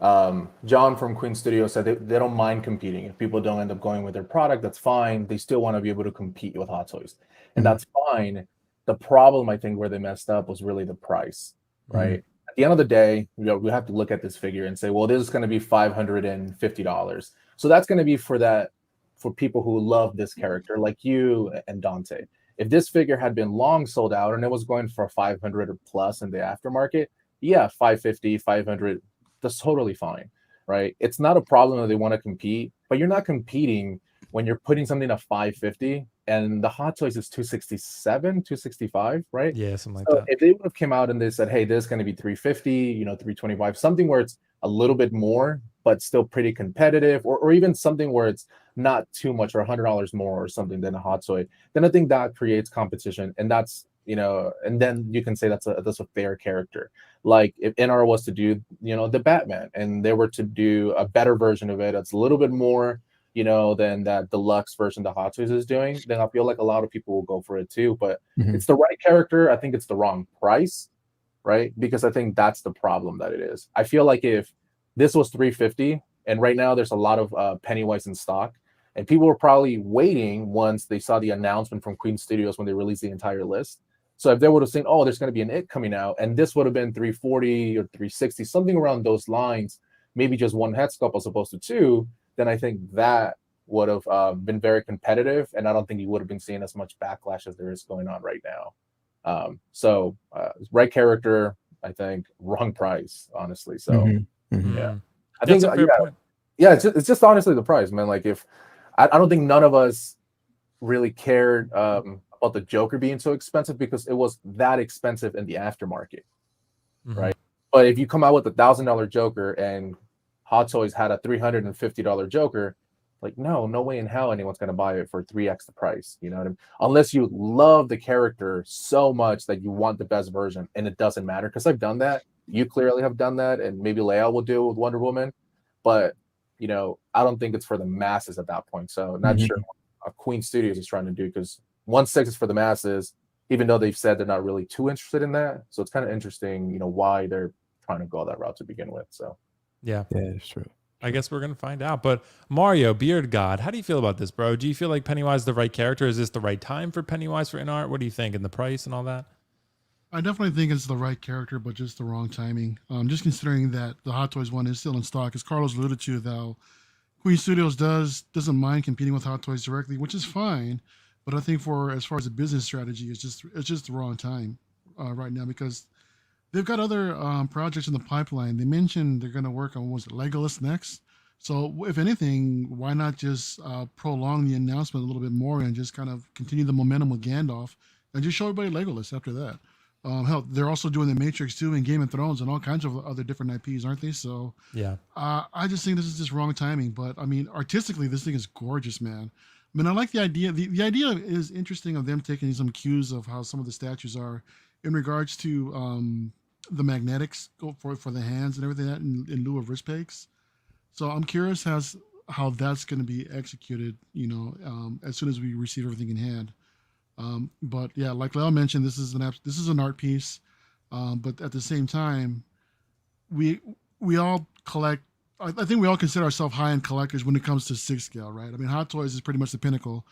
John from Queen Studio said they don't mind competing. If people don't end up going with their product, that's fine. They still want to be able to compete with Hot Toys, and that's fine. The problem, I think, where they messed up was really the price, right? At the end of the day, we have to look at this figure and say, well, this is going to be $550. So that's going to be for people who love this character, like you and Dante. If this figure had been long sold out and it was going for 500 or plus in the aftermarket, yeah, 550, 500, that's totally fine, right? It's not a problem that they want to compete, but you're not competing when you're putting something at 550 and the Hot Toys is 267, 265, right? Yeah, something like So that. if they would have come out and they said, hey, this is going to be 350, 325, something where it's a little bit more, but still pretty competitive, or even something where it's not too much or $100 more or something than a Hot Toy, then I think that creates competition. And that's, and then you can say that's a fair character. Like if NR was to do, the Batman and they were to do a better version of it, that's a little bit more, than that deluxe version the Hot Toys is doing, then I feel like a lot of people will go for it too. But it's the right character. I think it's the wrong price, right? Because I think that's the problem that it is. I feel like if this was 350 and right now there's a lot of Pennywise in stock, and people were probably waiting once they saw the announcement from Queen Studios when they released the entire list. So if they would have seen, oh, there's going to be an It coming out, and this would have been 340 or 360, something around those lines, maybe just one head sculpt as opposed to two, then I think that would have been very competitive, and I don't think you would have been seeing as much backlash as there is going on right now. So right character, I think, wrong price, honestly. So yeah, I think That's a fair point. yeah, it's just honestly the price, man. Like if I don't think none of us really cared about the Joker being so expensive because it was that expensive in the aftermarket, right? But if you come out with $1,000 Joker and Hot Toys had a $350 Joker, like no way in hell anyone's gonna buy it for 3x the price. You know what I mean? Unless you love the character so much that you want the best version, and it doesn't matter. Because I've done that. You clearly have done that, and maybe Leia will do it with Wonder Woman, but I don't think it's for the masses at that point. So not sure what Queen Studios is trying to do, because 1/6 is for the masses, even though they've said they're not really too interested in that. So it's kind of interesting, why they're trying to go that route to begin with. So yeah, it's true. I guess we're gonna find out. But Mario, Beard God, how do you feel about this, bro? Do you feel like Pennywise is the right character? Is this the right time for Pennywise for Inart? What do you think? And the price and all that? I definitely think it's the right character, but just the wrong timing. Just considering that the Hot Toys one is still in stock, as Carlos alluded to, though, Queen Studios doesn't mind competing with Hot Toys directly, which is fine. But I think as far as a business strategy, it's just the wrong time right now, because they've got other projects in the pipeline. They mentioned they're going to work on, Legolas next. So if anything, why not just prolong the announcement a little bit more and just kind of continue the momentum with Gandalf and just show everybody Legolas after that. Hell, they're also doing The Matrix 2 and Game of Thrones and all kinds of other different IPs, aren't they? So yeah, I just think this is just wrong timing. But I mean, artistically, this thing is gorgeous, man. I mean, I like the idea. The idea is interesting of them taking some cues of how some of the statues are in regards to the magnetics for the hands and everything that in lieu of wrist pegs. So I'm curious how that's going to be executed, as soon as we receive everything in hand. But yeah, like Leo mentioned, this is an art piece, but at the same time, we all collect. I think we all consider ourselves high-end collectors when it comes to 6 scale, right? I mean, Hot Toys is pretty much the pinnacle,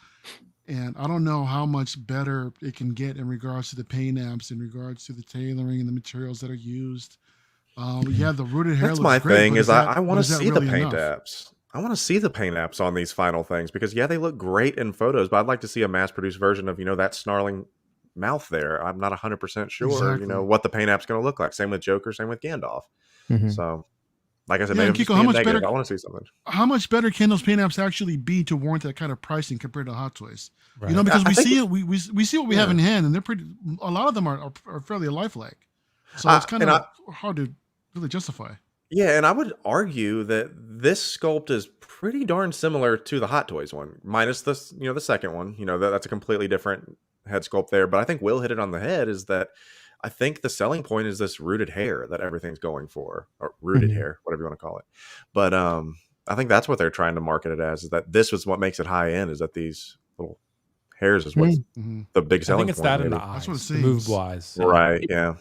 and I don't know how much better it can get in regards to the paint apps, in regards to the tailoring and the materials that are used. Yeah, the rooted hair. That's looks my great, thing. but Is I want to see the really paint enough? apps. I want to see the paint apps on these final things, because yeah, they look great in photos, but I'd like to see a mass-produced version of that snarling mouth there. I'm not 100% sure, Exactly. what the paint app's going to look like. Same with Joker, same with Gandalf. Mhm. So, like I said, Yeah, maybe and I'm just Kiko, being negative. I want to see something. how much better can those paint apps actually be to warrant that kind of pricing compared to Hot Toys? Right. You know, because I we think see it, we see what we have in hand, and they're pretty. A lot of them are fairly lifelike, so it's kind of hard to really justify. Yeah, and I would argue that this sculpt is pretty darn similar to the Hot Toys one, minus the the second one. That's a completely different head sculpt there. But I think Will hit it on the head. Is that I think the selling point is this rooted hair that everything's going for, or rooted hair, whatever you want to call it. But I think that's what they're trying to market it as. Is that this was what makes it high end? Is that these little hairs is what's the big I selling think it's point? that in maybe. the eyes, That's what it the seems. movable eyes. Right? Yeah.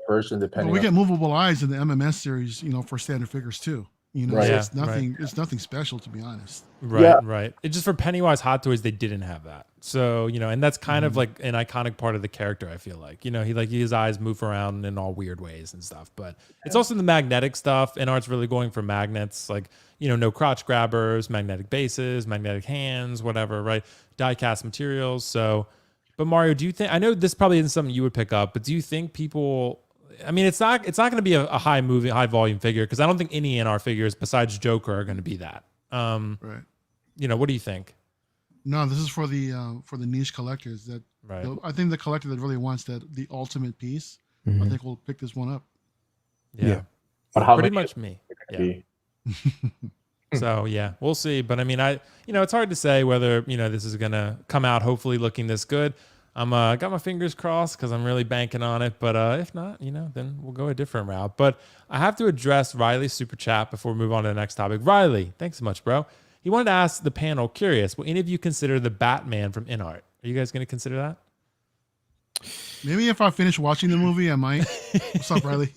Version But depending. we on get movable eyes in the MMS series, for standard figures too. Right. So Yeah, it's nothing. It's nothing special, to be honest. Right, Yeah. right. It's just for Pennywise Hot Toys, they didn't have that. So, and that's kind of like an iconic part of the character, I feel like. His eyes move around in all weird ways and stuff. But it's also the magnetic stuff. Inart's really going for magnets, like, no crotch grabbers, magnetic bases, magnetic hands, whatever, right? Die cast materials. So, but Mario, do you think, I know this probably isn't something you would pick up, but do you think people, I mean, it's not going to be a high volume figure, because I don't think any Inart figures besides Joker are going to be that. Right. What do you think? No, this is for the niche collectors. That Right. I think the collector that really wants the ultimate piece, I think will pick this one up. Yeah. But how Pretty many much me. Yeah. be? So yeah, we'll see. But I mean, it's hard to say whether, this is going to come out hopefully looking this good. I'm got my fingers crossed because I'm really banking on it. But if not, then we'll go a different route. But I have to address Riley's super chat before we move on to the next topic. Riley, thanks so much, bro. He wanted to ask the panel, curious, will any of you consider the Batman from Inart? Are you guys going to consider that? Maybe if I finish watching the movie, I might. What's up, Riley?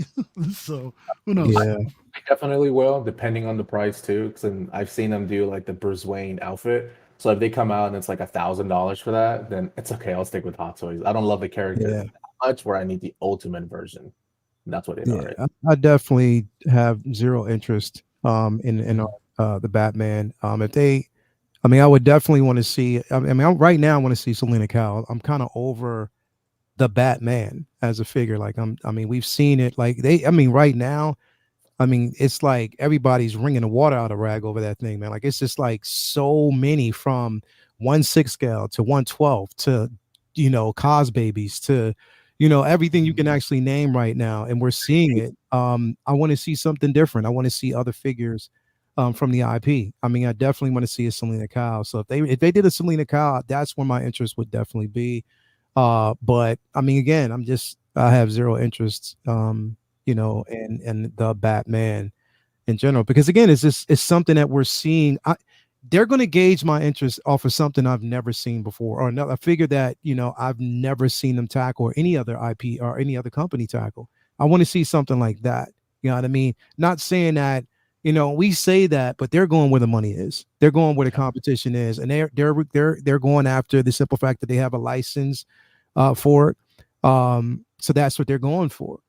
So who knows? Yeah. I definitely will, depending on the price too. Because I've seen them do like the Bruce Wayne outfit. So if they come out and it's like $1,000 for that, then it's okay. I'll stick with Hot Toys. I don't love the character that much where I need the ultimate version. And that's what it is. I definitely have zero interest in the Batman. If they, I would definitely want to see. Right now I want to see Selena Kyle. I'm kind of over the Batman as a figure. Like we've seen it. Like right now. It's like everybody's wringing the water out of rag over that thing, man. Like it's just like so many, from 1/6 scale to 1/12 to cos babies to everything you can actually name right now, and we're seeing it. I want to see something different. I want to see other figures from the IP. I definitely want to see a Selena Kyle. So if they did a Selena Kyle, that's where my interest would definitely be. But again, I have zero interest and the Batman in general, because again, it's something that we're seeing. They're going to gauge my interest off of something I've never seen before, or a figure that I've never seen them tackle, or any other IP or any other company tackle. I want to see something like that. You know what I mean? Not saying that we say that, but they're going where the money is. They're going where the competition is, and they're going after the simple fact that they have a license for it. So that's what they're going for.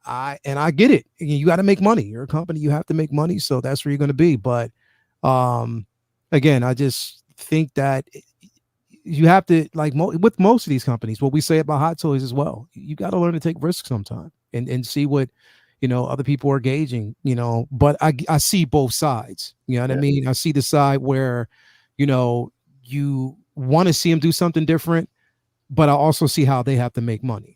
I get it. You got to make money. You're a company. You have to make money. So that's where you're going to be. But again, I just think that you have to, like with most of these companies, what we say about Hot Toys as well, you got to learn to take risks sometime and see what, other people are gauging, but I see both sides. You know what I mean? I see the side where, you want to see them do something different, but I also see how they have to make money.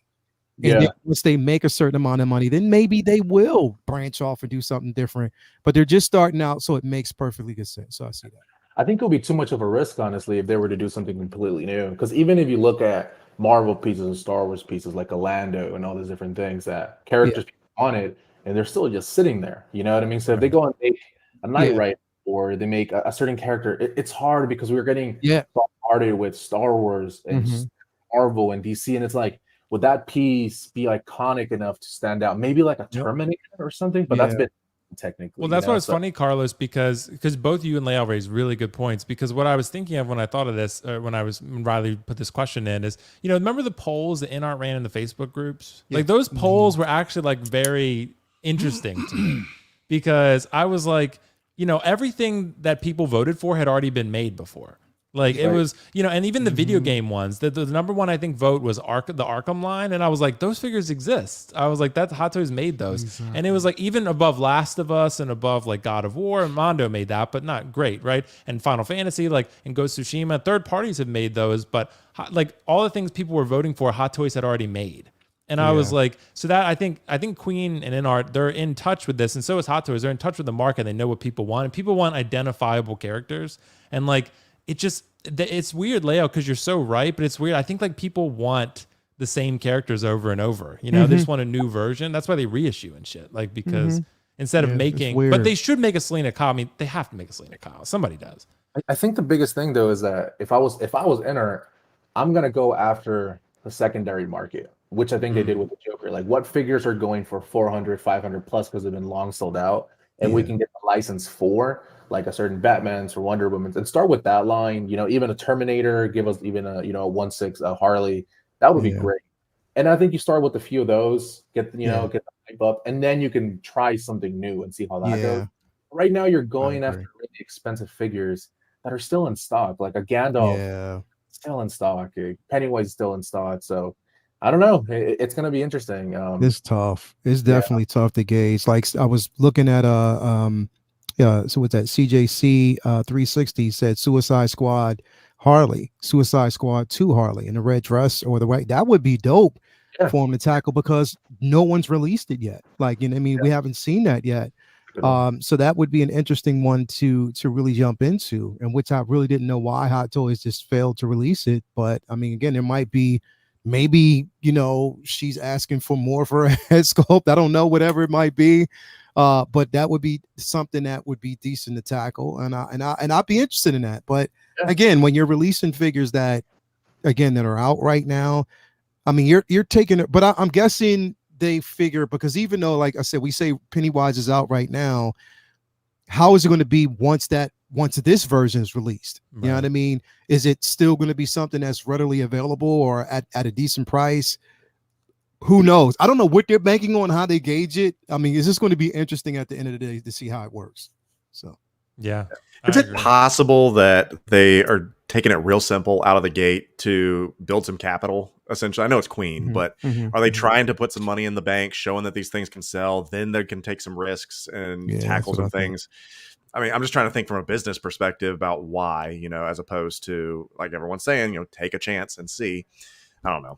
And then once they make a certain amount of money, then maybe they will branch off and do something different. But they're just starting out, so it makes perfectly good sense. So I see that. I think it'll be too much of a risk, honestly, if they were to do something completely new. Because even if you look at Marvel pieces and Star Wars pieces like Orlando and all these different things that characters on it, and they're still just sitting there. You know what I mean? So if they go and make a Knight Rider, or they make a certain character, it's hard because we're getting bombarded with Star Wars and Marvel and DC, and it's like, would that piece be iconic enough to stand out? Maybe like a Terminator or something, but that's been technically. Well, that's why it's funny, Carlos, because both you and Leal raised really good points. Because what I was thinking of when I thought of this, when Riley put this question in, is remember the polls that Inart ran in the Facebook groups? Like those polls were actually like very interesting to me, because I was like, everything that people voted for had already been made before. Like it Right. was, and even the video game ones, the number one, I think, vote was the Arkham line. And I was like, those figures exist. I was like, that Hot Toys made those. And it was like even above Last of Us and above like God of War, and Mondo made that, but not great, right? And Final Fantasy, like, and Ghost of Tsushima, third parties have made those, but like all the things people were voting for, Hot Toys had already made. And I was like, so that I think Queen and Inart, they're in touch with this, and so is Hot Toys. They're in touch with the market. They know what people want, and people want identifiable characters. And like, it's weird, Leo, because you're so right, but it's weird. I think like people want the same characters over and over. They just want a new version. That's why they reissue and shit. Like, because instead of making, but they should make a Selena Kyle. I mean, they have to make a Selena Kyle. Somebody does. I think the biggest thing though is that if I was Inart, I'm gonna go after the secondary market, which I think they did with the Joker. Like, what figures are going for 400, 500 plus because they've been long sold out, and we can get the license for like a certain Batman's or Wonder Woman's, and start with that line. Even a Terminator, give us even a 1/6 Harley. That would be great. And I think you start with a few of those, get the hype up, and then you can try something new and see how that goes. Right now, you're going after really expensive figures that are still in stock, like a Gandalf, still in stock. Pennywise is still in stock. So I don't know. It's going to be interesting. It's tough. It's definitely tough to gauge. Like I was looking at so what's that? CJC 360 said Suicide Squad Harley, Suicide Squad 2 Harley in the red dress or the white. That would be dope for him to tackle because no one's released it yet. Like, we haven't seen that yet. So that would be an interesting one to really jump into, and which I really didn't know why Hot Toys just failed to release it. But I mean, again, there might be, maybe she's asking for more for a head sculpt. I don't know, whatever it might be. But that would be something that would be decent to tackle, and I'd be interested in that. But again, when you're releasing figures that are out right now, I mean, you're taking it. But I'm guessing they figure, because even though, like I said, we say Pennywise is out right now, how is it going to be once this version is released? You know what I mean? Is it still going to be something that's readily available or at a decent price? Who knows? I don't know what they're banking on, how they gauge it. I mean, it's just going to be interesting at the end of the day to see how it works. So, yeah. Is it possible that they are taking it real simple out of the gate to build some capital? Essentially, I know it's Queen, but are they trying to put some money in the bank, showing that these things can sell? Then they can take some risks and tackle some things. I mean, I'm just trying to think from a business perspective about why, as opposed to, like everyone's saying, take a chance and see. I don't know.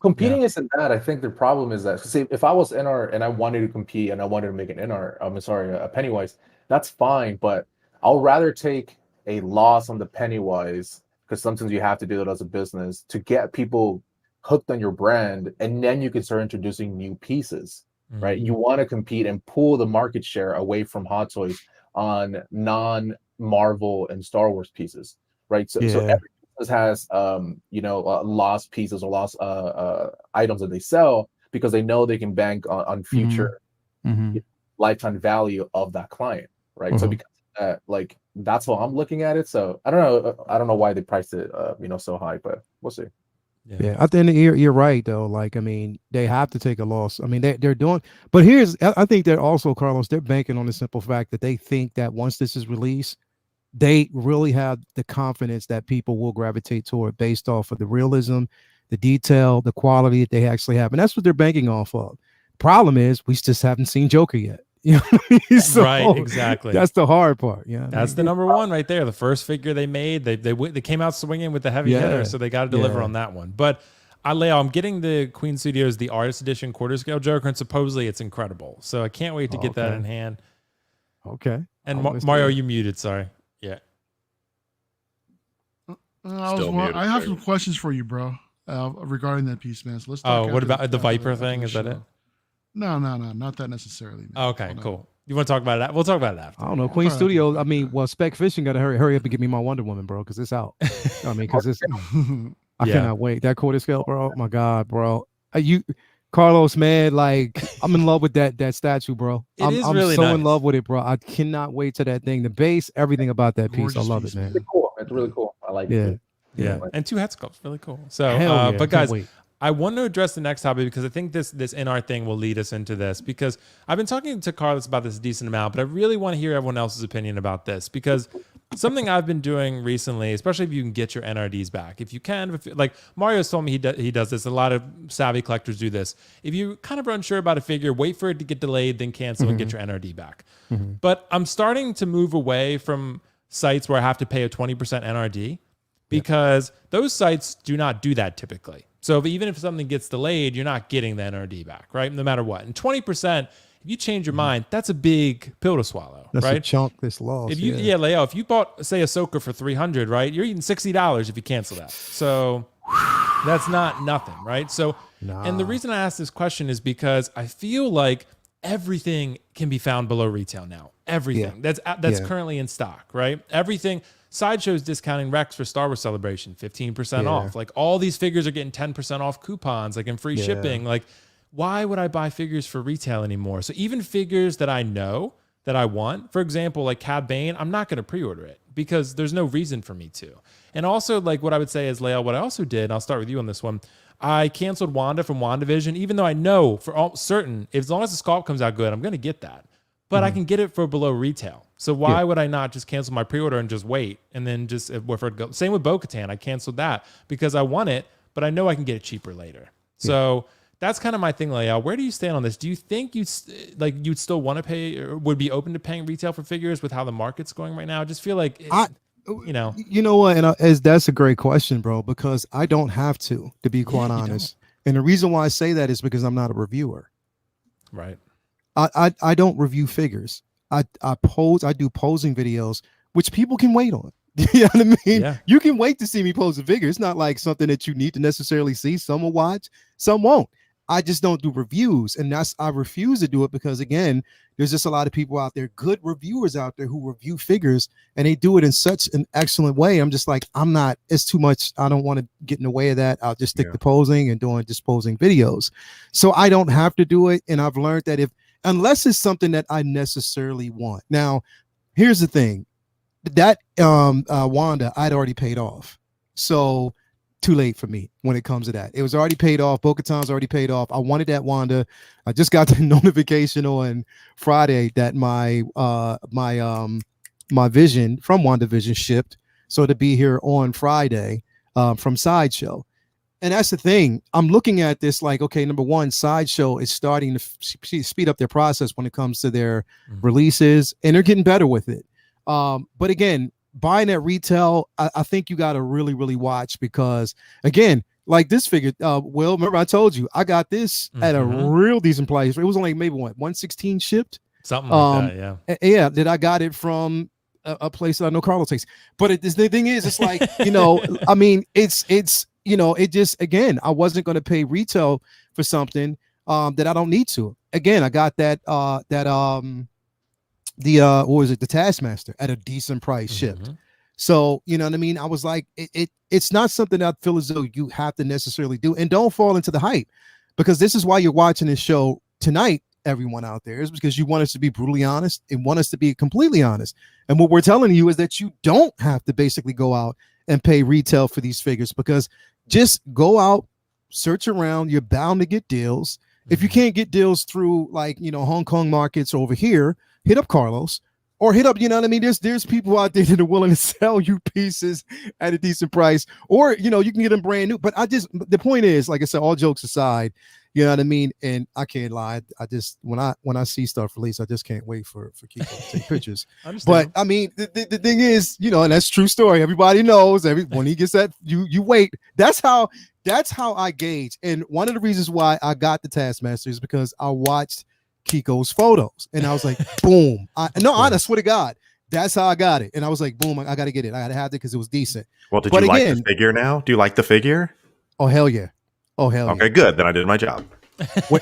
Competing isn't that. I think the problem is that, see, if I was Inart and I wanted to compete and I wanted to make an Inart, a Pennywise, that's fine. But I'll rather take a loss on the Pennywise, because sometimes you have to do it as a business to get people hooked on your brand, and then you can start introducing new pieces, right? You want to compete and pull the market share away from Hot Toys on non-Marvel and Star Wars pieces, right? So every business has lost pieces or lost items that they sell because they know they can bank on future lifetime value of that client, right? So because of that, like, that's how I'm looking at it. So I don't know why they priced it so high, but we'll see. Yeah, at the end of the year, you're right though. Like, I mean, they have to take a loss. I mean, they're doing, but I think they're also, Carlos, they're banking on the simple fact that they think that once this is released, they really have the confidence that people will gravitate toward based off of the realism, the detail, the quality that they actually have. And that's what they're banking off of. Problem is, we just haven't seen Joker yet. So, right, exactly. That's the hard part. That's the number one right there. The first figure they made, they came out swinging with the heavy hitter, so they got to deliver on that one. But Leo, I'm getting the Queen Studios, the artist edition quarter scale Joker, and supposedly it's incredible. So I can't wait to get that in hand. Okay. And Mario, you muted. Sorry. Yeah. I have some questions for you, bro, regarding that piece, man. So let's talk. What about the Viper thing? Is that it? No, not that necessarily. Man. Okay, cool. You want to talk about that? We'll talk about it after. I don't know. Queen Studios. I mean, Spec Fishing got to hurry up and get me my Wonder Woman, bro, because it's out. I mean, because it's. I cannot wait. That quarter scale, bro. Oh my God, bro. Carlos, man, like, I'm in love with that statue, bro. I'm really so in love with it, bro. I cannot wait to that thing. The base, everything about that piece. I love it, man. It's cool. It's really cool. I like it. Yeah. And 2 head sculpts, really cool. So, but guys, I want to address the next topic because I think this Inart thing will lead us into this, because I've been talking to Carlos about this a decent amount, but I really want to hear everyone else's opinion about this, because Something I've been doing recently, especially if you can get your NRDs back, if you can, like Mario's told me he does this. A lot of savvy collectors do this. If you kind of are unsure about a figure, wait for it to get delayed, then cancel and get your NRD back. But I'm starting to move away from sites where I have to pay a 20% NRD because those sites do not do that typically. So even if something gets delayed, you're not getting the NRD back, right? No matter what. And 20%, if you change your mind, that's a big pill to swallow, That's right? a chunk that's lost. If you Leo, if you bought say Ahsoka for $300, right, you're eating $60 if you cancel that. So that's not nothing, right? So and the reason I ask this question is because I feel like everything can be found below retail now. Everything that's currently in stock, right? Everything. Sideshow's discounting Rex for Star Wars Celebration, 15% off. Like all these figures are getting 10% off coupons, like in free shipping. Like, why would I buy figures for retail anymore? So even figures that I know that I want, for example, like Cad Bane, I'm not going to pre-order it because there's no reason for me to. And also, like what I would say is, Lael, what I also did, and I'll start with you on this one, I canceled Wanda from WandaVision, even though I know for all certain, as long as the sculpt comes out good, I'm going to get that. But I can get it for below retail. So why would I not just cancel my pre-order and just wait? And then just, same with Bo-Katan, I canceled that because I want it, but I know I can get it cheaper later. So that's kind of my thing, Lael. Where do you stand on this? Do you think you'd still want to pay or would be open to paying retail for figures with how the market's going right now? I just feel like, you know what? And that's a great question, bro, because I don't have to be quite honest. And the reason why I say that is because I'm not a reviewer. Right. I don't review figures. I do posing videos, which people can wait on. You know what I mean? Yeah. You can wait to see me pose a figure. It's not like something that you need to necessarily see. Some will watch, some won't. I just don't do reviews. And I refuse to do it because, again, there's just a lot of people out there, good reviewers out there who review figures, and they do it in such an excellent way. I'm just like, it's too much. I don't want to get in the way of that. I'll just stick to posing and doing just posing videos. So I don't have to do it. And I've learned that unless it's something that I necessarily want. Now, here's the thing. That Wanda, I'd already paid off. So too late for me when it comes to that. It was already paid off. Bo-Katan's already paid off. I wanted that Wanda. I just got the notification on Friday that my Vision from WandaVision shipped. So to be here on Friday from Sideshow. And that's the thing. I'm looking at this like, okay, number one, Sideshow is starting to speed up their process when it comes to their releases, and they're getting better with it. But again, buying at retail, I think you got to really, really watch because, again, like this figure, Will, remember I told you, I got this at a real decent price. It was only maybe what, 116 shipped? Something like that, yeah. Yeah, that I got it from a place that I know Carlos takes. But the thing is, it's like, I mean, it's it just, again, I wasn't going to pay retail for something that I don't need to. Again, I got the what was it, the Taskmaster at a decent price shipped. So, you know what I mean? I was like, it's not something that I feel as though you have to necessarily do. And don't fall into the hype, because this is why you're watching this show tonight, everyone out there, is because you want us to be brutally honest and want us to be completely honest. And what we're telling you is that you don't have to basically go out and pay retail for these figures, because just go out, search around, you're bound to get deals. If you can't get deals through like, Hong Kong markets over here, hit up Carlos or hit up, you know what I mean? There's people out there that are willing to sell you pieces at a decent price, or, you can get them brand new. But the point is, like I said, all jokes aside, you know what I mean? And I can't lie. I just, when I see stuff released, I just can't wait for Kiko to take pictures. But I mean, the thing is, and that's true story. Everybody knows when he gets that, you wait. That's how I gauge. And one of the reasons why I got the Taskmaster is because I watched Kiko's photos and I was like, boom. I swear to God, that's how I got it. And I was like, boom, I got to get it. I got to have it because it was decent. Well, did you like the figure now? Do you like the figure? Oh, hell yeah. Oh, hell yeah. Okay, good. Then I did my job.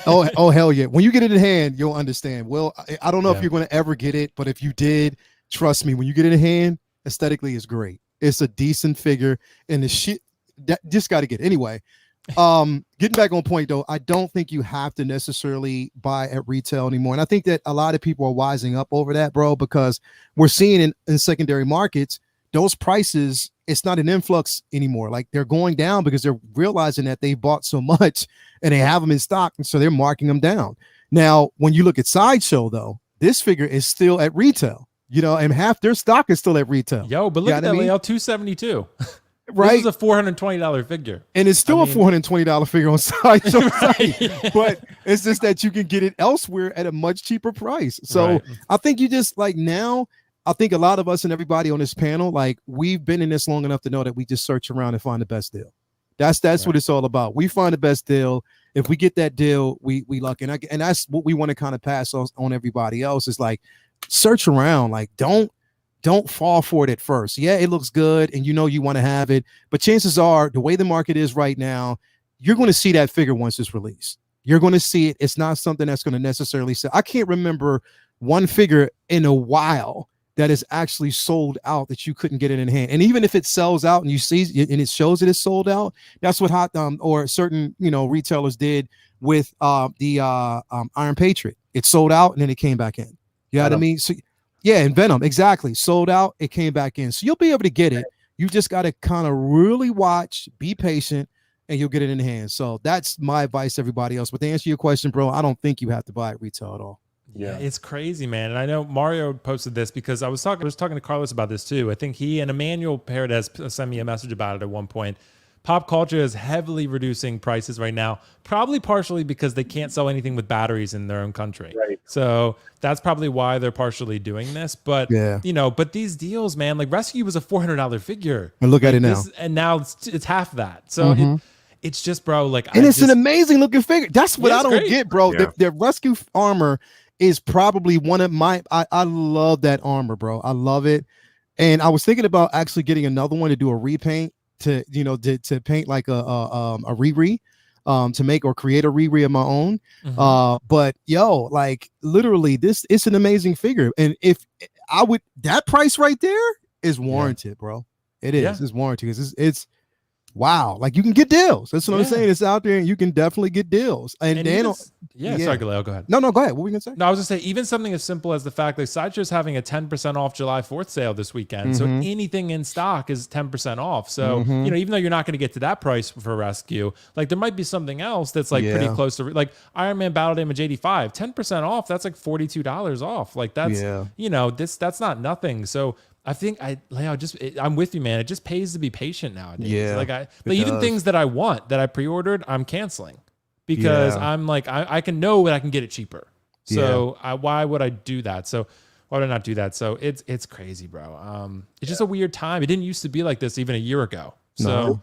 Oh, hell yeah. When you get it in hand, you'll understand. Well, I don't know if you're going to ever get it, but if you did, trust me, when you get it in hand, aesthetically it's great. It's a decent figure, and the shit that just got to get it. Anyway, getting back on point though, I don't think you have to necessarily buy at retail anymore. And I think that a lot of people are wising up over that, bro, because we're seeing in secondary markets, those prices, it's not an influx anymore. Like they're going down because they're realizing that they bought so much and they have them in stock. And so they're marking them down. Now, when you look at Sideshow though, this figure is still at retail. You know, and half their stock is still at retail. Yo, but look at that, Leo, $272. Right. This is a $420 figure. And it's still a $420 figure on Sideshow Right. site, but it's just that you can get it elsewhere at a much cheaper price. So Right. I think you just like now, I think a lot of us and everybody on this panel, like we've been in this long enough to know that we just search around and find the best deal. That's Right. what it's all about. We find the best deal. If we get that deal, we lucky. And that's what we want to kind of pass on everybody else is like search around. Like don't fall for it at first. Yeah, it looks good and you know you want to have it, but chances are the way the market is right now, you're going to see that figure once it's released. You're going to see it. It's not something that's going to necessarily sell. I can't remember one figure in a while that is actually sold out that you couldn't get it in hand. And even if it sells out and you see and it shows it is sold out, that's what or certain retailers did with the Iron Patriot. It sold out and then it came back in. You know what I mean? So yeah, and Venom, exactly. Sold out, it came back in. So you'll be able to get it. You just got to kind of really watch, be patient, and you'll get it in hand. So that's my advice to everybody else. But to answer your question, bro, I don't think you have to buy it retail at all. Yeah, it's crazy, man. And I know Mario posted this because I was talking to Carlos about this too. I think he and Emmanuel Paredes sent me a message about it at one point. Pop culture is heavily reducing prices right now, probably partially because they can't sell anything with batteries in their own country. Right. So that's probably why they're partially doing this. But but these deals, man, like Rescue was a $400 figure. And look at it now. And now it's half that. So it's just, bro, like, and it's an amazing looking figure. That's what I don't get, bro. Yeah. The Rescue armor is probably one of my. I love that armor, bro. I love it. And I was thinking about actually getting another one to do a repaint. To paint like a Riri, to make or create a Riri of my own. But yo, like literally, it's an amazing figure. And if I would, that price right there is warranted, bro. It is. It's warranted because it's wow. Like you can get deals. That's what I'm saying. It's out there, and you can definitely get deals. And then sorry, Galileo, go ahead. No, go ahead. What were you gonna say? No, I was gonna say even something as simple as the fact that Sideshow's having a 10% off July 4th sale this weekend. So anything in stock is 10% off. So even though you're not gonna get to that price for Rescue, like there might be something else that's like pretty close to like Iron Man Battle Damage 85, 10% off. That's like $42 off. Like that's that's not nothing. So I think I'm with you, man. It just pays to be patient nowadays. Yeah, like even things that I want that I pre-ordered, I'm canceling because I'm like I can know that I can get it cheaper. So why would I do that? So why would I not do that? So it's crazy, bro. It's just a weird time. It didn't used to be like this even a year ago. So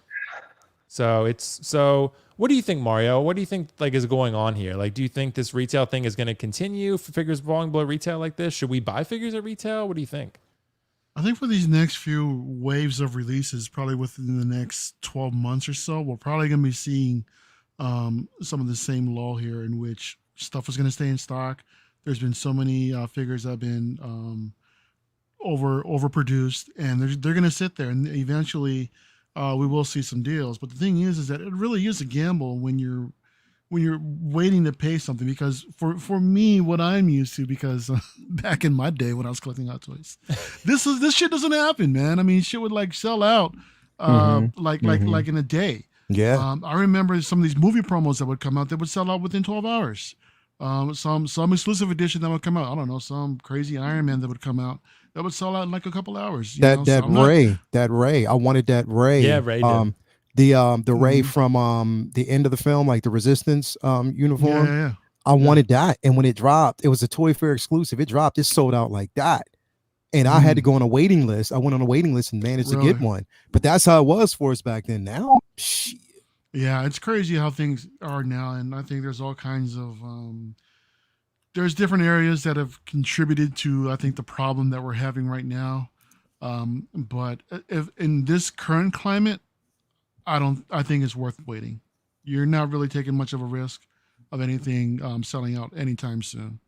what do you think, Mario? What do you think like is going on here? Like, do you think this retail thing is going to continue for figures falling below retail like this? Should we buy figures at retail? What do you think? I think for these next few waves of releases, probably within the next 12 months or so, we're probably going to be seeing some of the same lull here in which stuff is going to stay in stock. There's been so many figures that have been overproduced, and they're going to sit there, and eventually we will see some deals. But the thing is that it really is a gamble when you're waiting to pay something, because for me, what I'm used to, because back in my day when I was collecting Hot Toys, this shit doesn't happen, man. I mean, shit would like sell out like in a day. Yeah. I remember some of these movie promos that would come out that would sell out within 12 hours. Some exclusive edition that would come out. I don't know, some crazy Iron Man that would come out that would sell out in like a couple hours. That Ray. I wanted that Ray. Yeah, Ray did. The Ray from the end of the film, like the Resistance uniform. Yeah. I wanted that, and when it dropped, it was a Toy Fair exclusive. It dropped, it sold out like that, and I had to go on a waiting list. I went on a waiting list and managed to get one. But that's how it was for us back then. Now, shit. Yeah, it's crazy how things are now, and I think there's all kinds of there's different areas that have contributed to, I think, the problem that we're having right now. But if in this current climate, I think it's worth waiting. You're not really taking much of a risk of anything selling out anytime soon.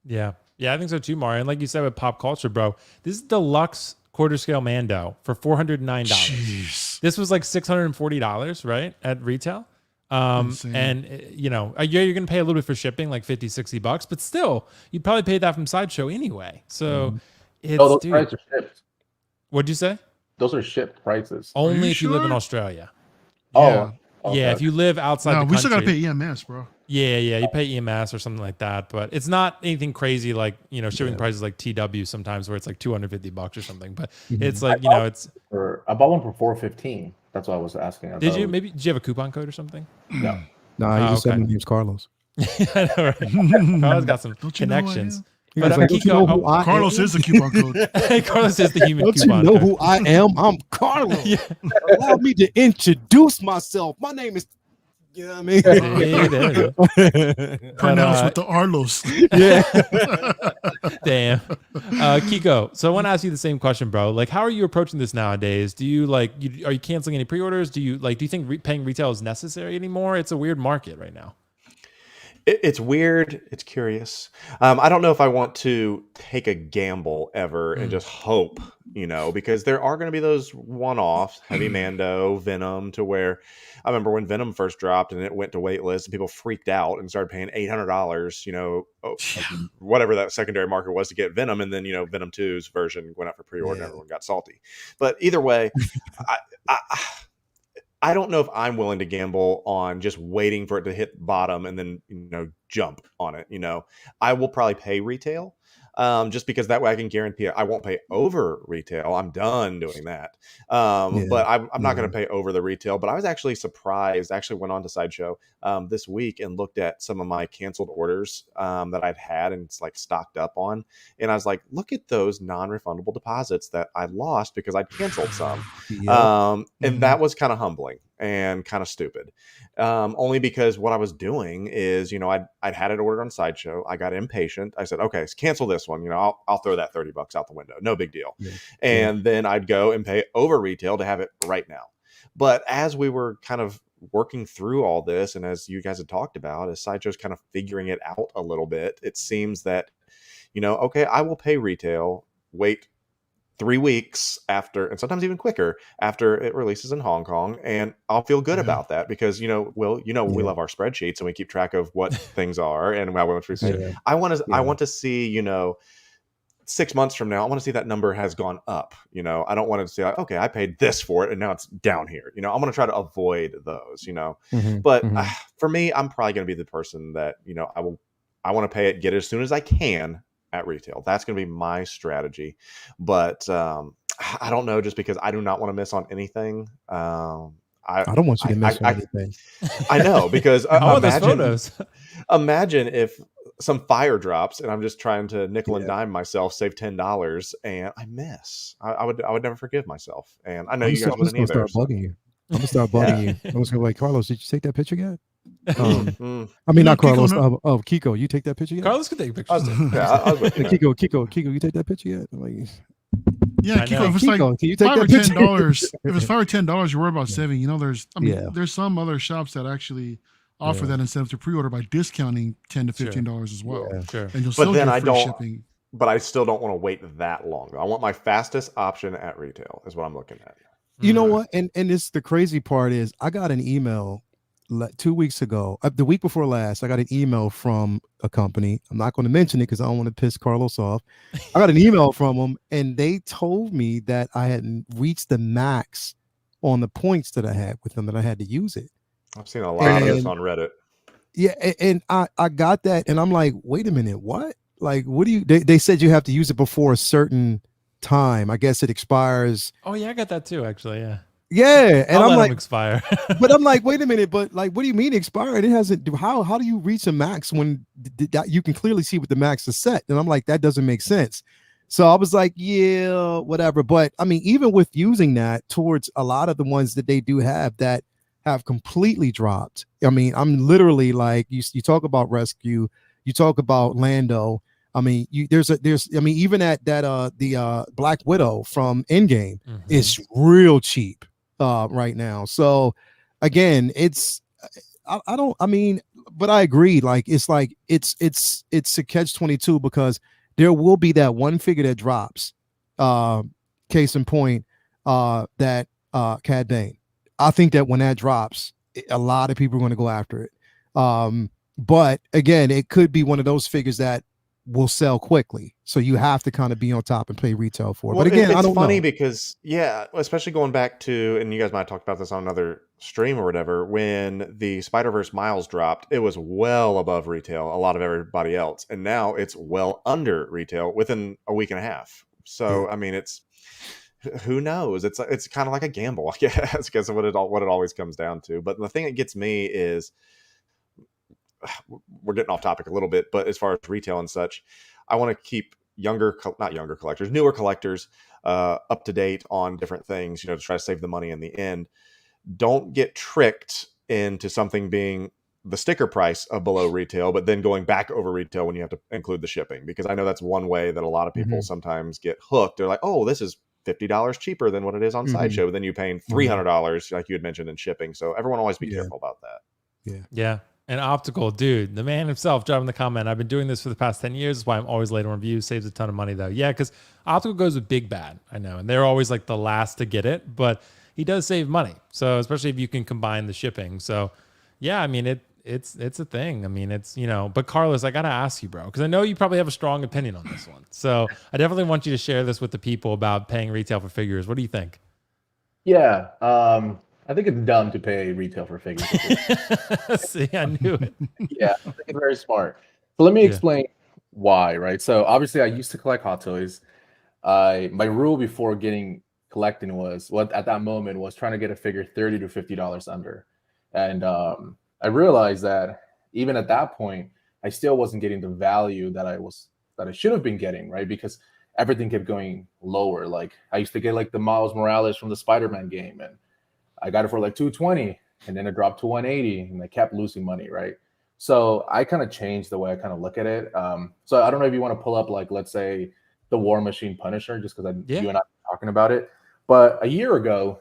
Yeah, I think so too, Mario. And like you said with pop culture, bro, this is deluxe quarter scale Mando for $409. Jeez. This was like $640, right, at retail. And you're gonna pay a little bit for shipping, like $50-$60, but still, you'd probably pay that from Sideshow anyway. So those prices are shipped. What'd you say? Those are shipped prices. Only if you live in Australia. Yeah. Yeah, if you live outside the country. We still gotta pay EMS, bro. Yeah, you pay EMS or something like that, but it's not anything crazy like, shipping prices like TW sometimes where it's like $250 or something. But it's like, it's. I bought one for 415. That's why I was asking. Did you have a coupon code or something? No. Nah, he just said my name's Carlos. I know, right? Carlos got some connections. But like, Kiko, Carlos is the coupon code. Carlos is the human don't coupon you know code. who I am? I'm Carlos. Yeah. Allow me to introduce myself. My name is. You know what I mean? Pronounced with the Arlos. Yeah. Damn. Kiko, so I want to ask you the same question, bro. Like, how are you approaching this nowadays? Do you are you canceling any pre-orders? Do you think paying retail is necessary anymore? It's a weird market right now. It's weird. It's curious. I don't know if I want to take a gamble ever and just hope, because there are going to be those one-offs, Heavy Mando, Venom, to where I remember when Venom first dropped and it went to waitlist and people freaked out and started paying $800, whatever that secondary market was to get Venom. And then, Venom 2's version went out for pre-order and everyone got salty. But either way, I don't know if I'm willing to gamble on just waiting for it to hit bottom and then, jump on it. I will probably pay retail just because that way I can guarantee I won't pay over retail. I'm done doing that. But I'm not going to pay over the retail. But I was actually surprised. I actually went on to Sideshow this week and looked at some of my canceled orders that I've had and it's like stocked up on. And I was like, look at those non-refundable deposits that I lost because I canceled some. And that was kind of humbling and kind of stupid. Only because what I was doing is, I'd had it ordered on Sideshow. I got impatient. I said, okay, cancel this one. I'll throw that $30 out the window. No big deal. And then I'd go and pay over retail to have it right now. But as we were kind of working through all this, and as you guys had talked about, as Sideshow's kind of figuring it out a little bit, it seems that, okay, I will pay retail, wait 3 weeks after, and sometimes even quicker after it releases in Hong Kong, and I'll feel good about that because we love our spreadsheets and we keep track of what things are and how much we see. I want to see 6 months from now, I want to see that number has gone up. I don't want to say like, okay, I paid this for it and now it's down here. I'm going to try to avoid those. But for me, I'm probably going to be the person that I want to pay it, get it as soon as I can at retail. That's going to be my strategy. But I don't know, just because I do not want to miss on anything. I don't want you to miss on anything. I know, because imagine if some fire drops and I'm just trying to nickel and dime myself, save $10, and I miss. I would never forgive myself. And I know you guys wouldn't either. I'm gonna start bugging you. I'm just gonna be like, Carlos, did you take that picture yet? I mean, not Carlos. Kiko, you take that picture yet? Carlos could take pictures. Kiko, you take that picture yet? I'm like, yeah, Kiko, if it's Kiko, like can you take $5 or that $10, if it's $5 or $10, you're worried about saving. There's some other shops that actually offer that incentive to pre-order by discounting $10 to $15 as well. Yeah, sure. And you'll still get free shipping. But I still don't want to wait that long. I want my fastest option at retail is what I'm looking at. You know what? And it's the crazy part is I got an email 2 weeks ago, the week before last. I got an email from a company. I'm not going to mention it because I don't want to piss Carlos off. I got an email from them, and they told me that I hadn't reached the max on the points that I had with them, that I had to use it. I've seen a lot of this on Reddit. Yeah, and I got that, and I'm like, wait a minute, what? Like, what do you? They said you have to use it before a certain time. I guess it expires. Oh yeah, I got that too, actually. Yeah. Yeah, and I'm like, expire. But I'm like, wait a minute, but like, what do you mean expired? It hasn't. How do you reach a max when you can clearly see what the max is set? And I'm like, that doesn't make sense. So I was like, yeah, whatever. But I mean, even with using that towards a lot of the ones that they do have that have completely dropped. I mean, I'm literally like, you talk about Rescue, you talk about Lando. I mean, even at that the Black Widow from Endgame is real cheap right now. So again, it's but I agree. Like it's a catch-22 because there will be that one figure that drops. Case in point, that Cad Bane. I think that when that drops, a lot of people are going to go after it. But again, it could be one of those figures that will sell quickly. So you have to kind of be on top and pay retail for it. Well, But again, it's I don't funny know. because, yeah, especially going back to, and you guys might have talked about this on another stream or whatever, when the Spider-Verse Miles dropped, it was well above retail, a lot of everybody else. And now it's well under retail within a week and a half. So, I mean, it's, who knows? It's kind of like a gamble, I guess, because of what it always comes down to. But the thing that gets me is, we're getting off topic a little bit, but as far as retail and such, I want to keep newer collectors up to date on different things, to try to save the money in the end. Don't get tricked into something being the sticker price of below retail, but then going back over retail when you have to include the shipping, because I know that's one way that a lot of people sometimes get hooked. They're like, oh, this is $50 cheaper than what it is on Sideshow, but then you're paying $300, like you had mentioned, in shipping. So everyone always be careful about that. Yeah. And Optical, dude, the man himself, dropping the comment. I've been doing this for the past 10 years. That's why I'm always late on reviews. Saves a ton of money, though. Yeah, because Optical goes with Big Bad, I know. And they're always like the last to get it. But he does save money. So especially if you can combine the shipping. So, yeah, I mean, it's a thing. I mean, it's, But Carlos, I got to ask you, bro, because I know you probably have a strong opinion on this one. So I definitely want you to share this with the people about paying retail for figures. What do you think? Yeah. I think it's dumb to pay retail for figures. See, I knew it. Yeah, I think it's very smart. So let me explain why, right? So obviously I used to collect Hot Toys. My rule before collecting was, at that moment, was trying to get a figure $30 to $50 under. And I realized that even at that point, I still wasn't getting the value that I should have been getting, right? Because everything kept going lower. Like I used to get like the Miles Morales from the Spider-Man game, and I got it for like $220, and then it dropped to $180, and I kept losing money, right? So I kind of changed the way I kind of look at it. So I don't know if you want to pull up, like, let's say the War Machine Punisher, just because you and I were talking about it. But a year ago,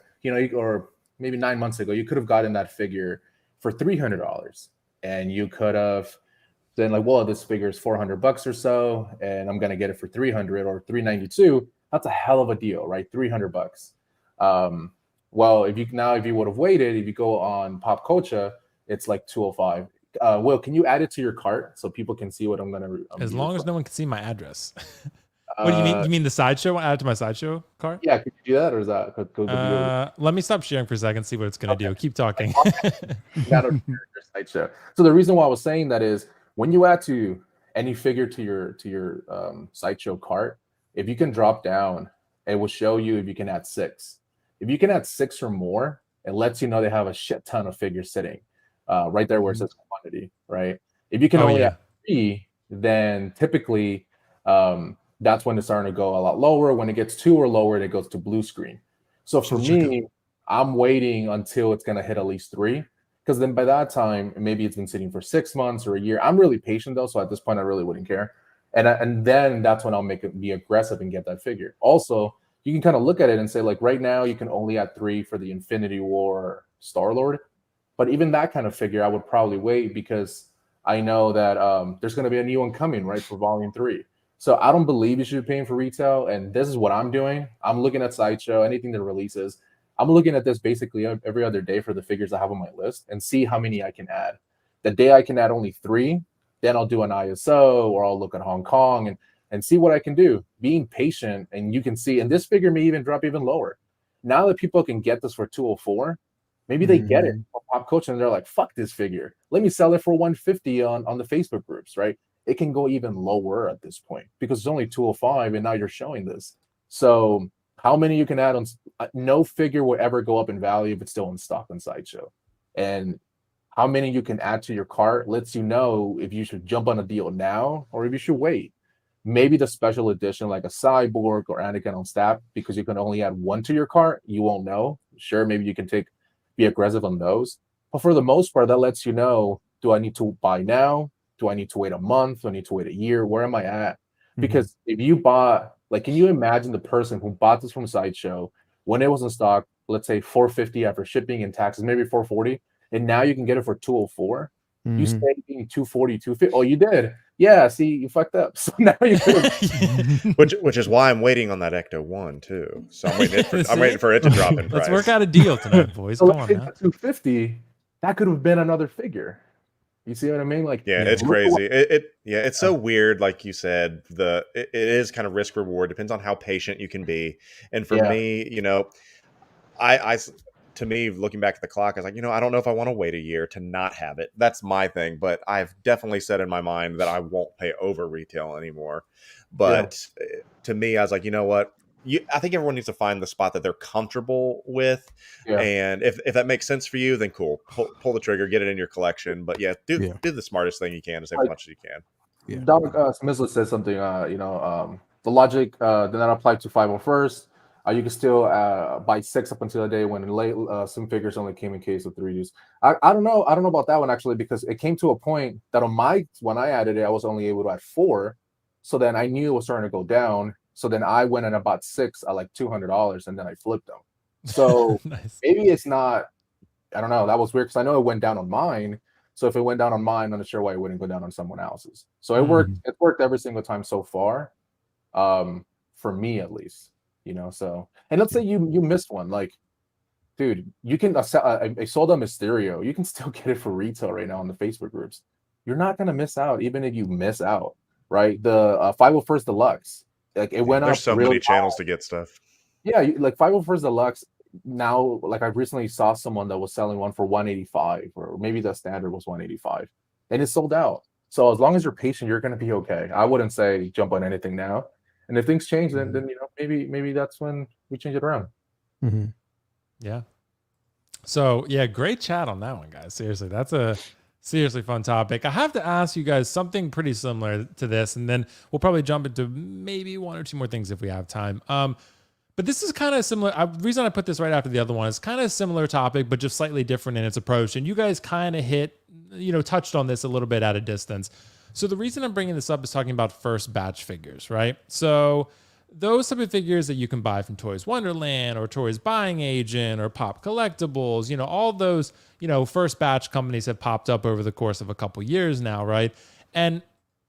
or maybe 9 months ago, you could have gotten that figure for $300, and you could have been like, well, this figure is $400 or so, and I'm gonna get it for $300 or $392. That's a hell of a deal, right? $300. Well, if you would have waited, if you go on Pop Culture, it's like $205. Will, can you add it to your cart so people can see what I'm gonna? As long as no one can see my address. What do you mean? You mean the Sideshow? Add it to my Sideshow cart? Yeah, could you do that, or is that? Let me stop sharing for a second. See what it's gonna do. Keep talking. Sideshow. So the reason why I was saying that is when you add to any figure to your Sideshow cart, if you can drop down, it will show you if you can add 6. If you can add 6 or more, it lets you know they have a shit ton of figures sitting right there where it says quantity, right? If you can only add 3, then typically that's when it's starting to go a lot lower. When it gets 2 or lower, it goes to blue screen. So for me, I'm waiting until it's going to hit at least 3, because then by that time, maybe it's been sitting for 6 months or a year. I'm really patient, though, so at this point, I really wouldn't care. And then that's when I'll be aggressive and get that figure. Also, you can kind of look at it and say, like, right now you can only add 3 for the Infinity War Star-Lord. But even that kind of figure, I would probably wait, because I know that there's going to be a new one coming, right, for Volume 3. So I don't believe you should be paying for retail. And this is what I'm doing. I'm looking at Sideshow, anything that releases. I'm looking at this basically every other day for the figures I have on my list and see how many I can add. The day I can add only 3, then I'll do an ISO, or I'll look at Hong Kong and see what I can do. Being patient, and you can see, and this figure may even drop even lower. Now that people can get this for $204, maybe they get it on Pop Culture and they're like, fuck this figure. Let me sell it for $150 on the Facebook groups, right? It can go even lower at this point because it's only $205, and now you're showing this. So how many you can add on? No figure will ever go up in value if it's still in stock on Sideshow. And how many you can add to your cart lets you know if you should jump on a deal now or if you should wait. Maybe the special edition, like a Cyborg or Anakin on staff, because you can only add 1 to your cart, you won't know. Sure, maybe you can be aggressive on those. But for the most part, that lets you know, do I need to buy now? Do I need to wait a month? Do I need to wait a year? Where am I at? Because if you bought, like, can you imagine the person who bought this from Sideshow when it was in stock, let's say $450 after shipping and taxes, maybe $440, and now you can get it for $204? You stayed being $240, $250. Oh, you did? Yeah. See, you fucked up. So now you could. which is why I'm waiting on that Ecto 1 too. So I'm waiting for it to drop in price. Let's work out a deal tonight, boys. So Come on now. $250, that could have been another figure. You see what I mean? Like, Yeah, Yeah. it's crazy. It's so weird. Like you said, it is kind of risk reward. Depends on how patient you can be. And for yeah, me, I to me, looking back at the clock, I was like, I don't know if I want to wait a year to not have it. That's my thing. But I've definitely said in my mind that I won't pay over retail anymore. But to me, I was like, you know what? I think everyone needs to find the spot that they're comfortable with. yeah. And if that makes sense for you, then cool. Pull the trigger, get it in your collection. But yeah, do the smartest thing you can to save as much as you can. Yeah. Dog Smizlet says something. The logic did not apply to 501st. You can still buy 6 up until the day when late some figures only came in case of 3 use. I don't know. I don't know about that one actually, because it came to a point that when I added it, I was only able to add 4. So then I knew it was starting to go down. So then I went and I bought 6 at like $200, and then I flipped them. So Nice. maybe it's not. I don't know. That was weird because I know it went down on mine. So if it went down on mine, I'm not sure why it wouldn't go down on someone else's. So it worked. It worked every single time so far, for me at least. So, and let's say you missed one, like, dude, you can I sold a Mysterio. You can still get it for retail right now on the Facebook groups. You're not gonna miss out, even if you miss out, right? The 501st Deluxe, like it went up. There's so really many channels high. to get stuff. Yeah, like 501st Deluxe. Now, like I recently saw someone that was selling one for 185, or maybe the standard was 185, and it sold out. So as long as you're patient, you're gonna be okay. I wouldn't say jump on anything now. And if things change, then maybe that's when we change it around. Mm-hmm. Yeah. So yeah, great chat on that one, guys. Seriously, that's a seriously fun topic. I have to ask you guys something pretty similar to this, and then we'll probably jump into maybe 1 or 2 more things if we have time. But this is kind of similar. The reason I put this right after the other one is kind of a similar topic, but just slightly different in its approach. And you guys kind of touched on this a little bit at a distance. So the reason I'm bringing this up is talking about first batch figures, right? So those type of figures that you can buy from Toys Wonderland or Toys Buying Agent or Pop Collectibles, all those, first batch companies have popped up over the course of a couple years now, right? And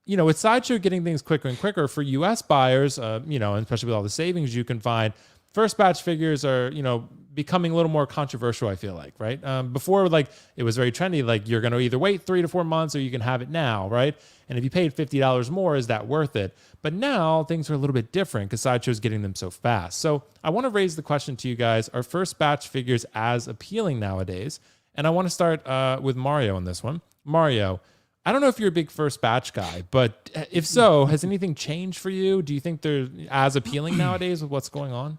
with Sideshow getting things quicker and quicker for US buyers, especially with all the savings you can find, first batch figures are, becoming a little more controversial, I feel like, right? Before, like, it was very trendy, like you're going to either wait 3 to 4 months or you can have it now, right? And if you paid $50 more, is that worth it? But now things are a little bit different because Sideshow's getting them so fast. So I want to raise the question to you guys, are first batch figures as appealing nowadays? And I want to start with Mario on this one. Mario, I don't know if you're a big first batch guy, but if so, has anything changed for you? Do you think they're as appealing nowadays with what's going on?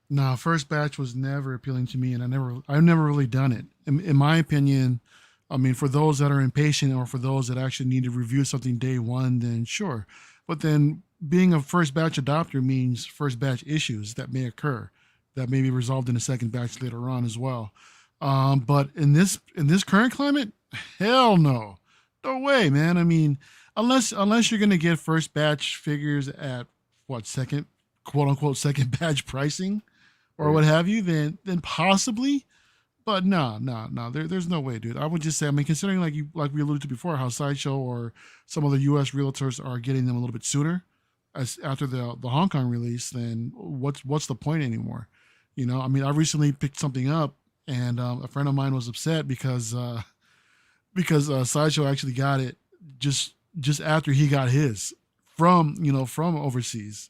No, first batch was never appealing to me, and I've never really done it. In my opinion, I mean, for those that are impatient or for those that actually need to review something day one, then sure. But then being a first batch adopter means first batch issues that may occur, that may be resolved in a second batch later on as well. But in this current climate, hell no. No way, man. I mean, unless you're gonna get first batch figures at second, quote unquote, second batch pricing or what have you, then possibly. But no, there's no way, dude. I would just say, I mean, considering like we alluded to before, how Sideshow or some other US realtors are getting them a little bit sooner as after the Hong Kong release, then what's the point anymore? I mean, I recently picked something up and a friend of mine was upset because Sideshow actually got it just after he got his from overseas,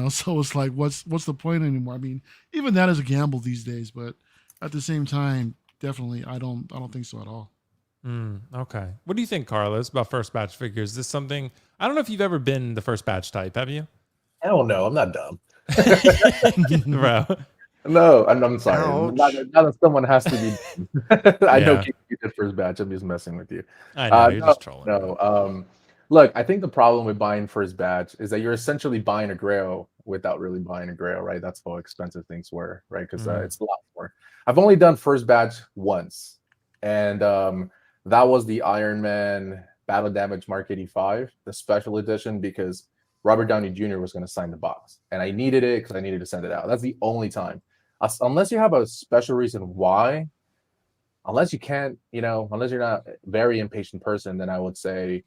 so it's like, what's the point anymore? I mean, even that is a gamble these days, but at the same time, definitely, I don't think so at all. Okay. What do you think, Carlos, about first batch figures? Is this something, I don't know if you've ever been the first batch type, have you? Hell no, I'm not dumb. Bro. No, I'm sorry. Not that someone has to be. I know you did first batch. I'm just messing with you. I know, you're just trolling. No. Look, I think the problem with buying first batch is that you're essentially buying a grail without really buying a grail, right? That's how expensive things were, right? Because it's a lot more. I've only done first batch once, and that was the Iron Man Battle Damage Mark 85, the special edition, because Robert Downey Jr. was going to sign the box, and I needed it because I needed to send it out. That's the only time. Unless you have a special reason why, unless you can't, unless you're not a very impatient person, then I would say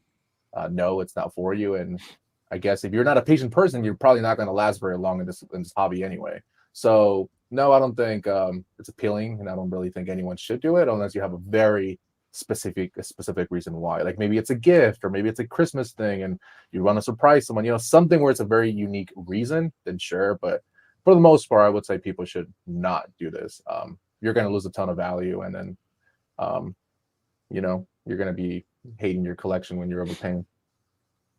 no, it's not for you. And I guess if you're not a patient person, you're probably not going to last very long in this hobby anyway. So no, I don't think it's appealing, and I don't really think anyone should do it unless you have a very, a specific reason why. Like maybe it's a gift, or maybe it's a Christmas thing, and you want to surprise someone. Something where it's a very unique reason. Then sure, but for the most part, I would say people should not do this. You're going to lose a ton of value, and then you're going to be hating your collection when you're overpaying.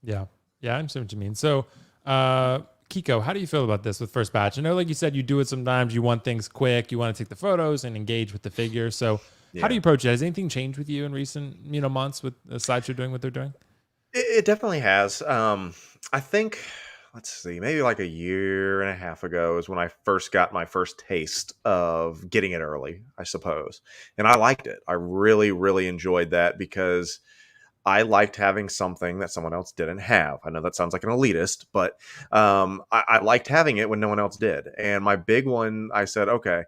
Yeah, I understand what you mean. So, Kiko, how do you feel about this with first batch? I know, like you said, you do it sometimes. You want things quick. You want to take the photos and engage with the figure. So, how do you approach it? Has anything changed with you in recent months with the Sideshow doing what they're doing? It definitely has. I think, let's see, maybe like a year and a half ago is when I first got my first taste of getting it early, I suppose. And I liked it. I really, really enjoyed that because I liked having something that someone else didn't have. I know that sounds like an elitist, but I liked having it when no one else did. And my big one, I said, okay,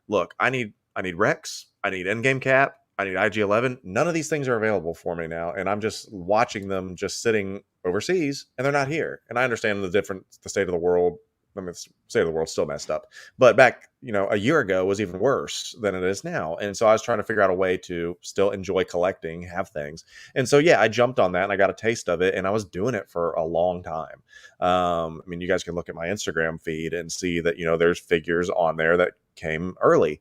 look, I need Rex, I need Endgame Cap, I need IG-11. None of these things are available for me now, and I'm just watching them just sitting overseas, and they're not here. And I understand the state of the world. I mean, the state of the world's still messed up, but back, a year ago was even worse than it is now. And so I was trying to figure out a way to still enjoy collecting, have things. And so, I jumped on that and I got a taste of it, and I was doing it for a long time. I mean, you guys can look at my Instagram feed and see that, there's figures on there that came early,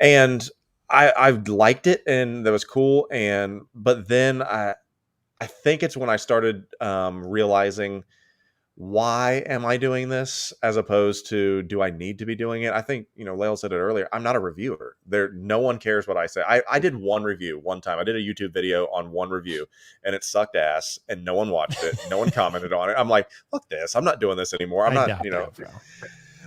and I liked it, and that was cool. But then I think it's when I started realizing, why am I doing this as opposed to, do I need to be doing it? I think, Lael said it earlier. I'm not a reviewer. No one cares what I say. I did one review one time. I did a YouTube video on one review, and it sucked ass, and no one watched it. No one commented on it. I'm like, fuck this. I'm not doing this anymore. I'm not.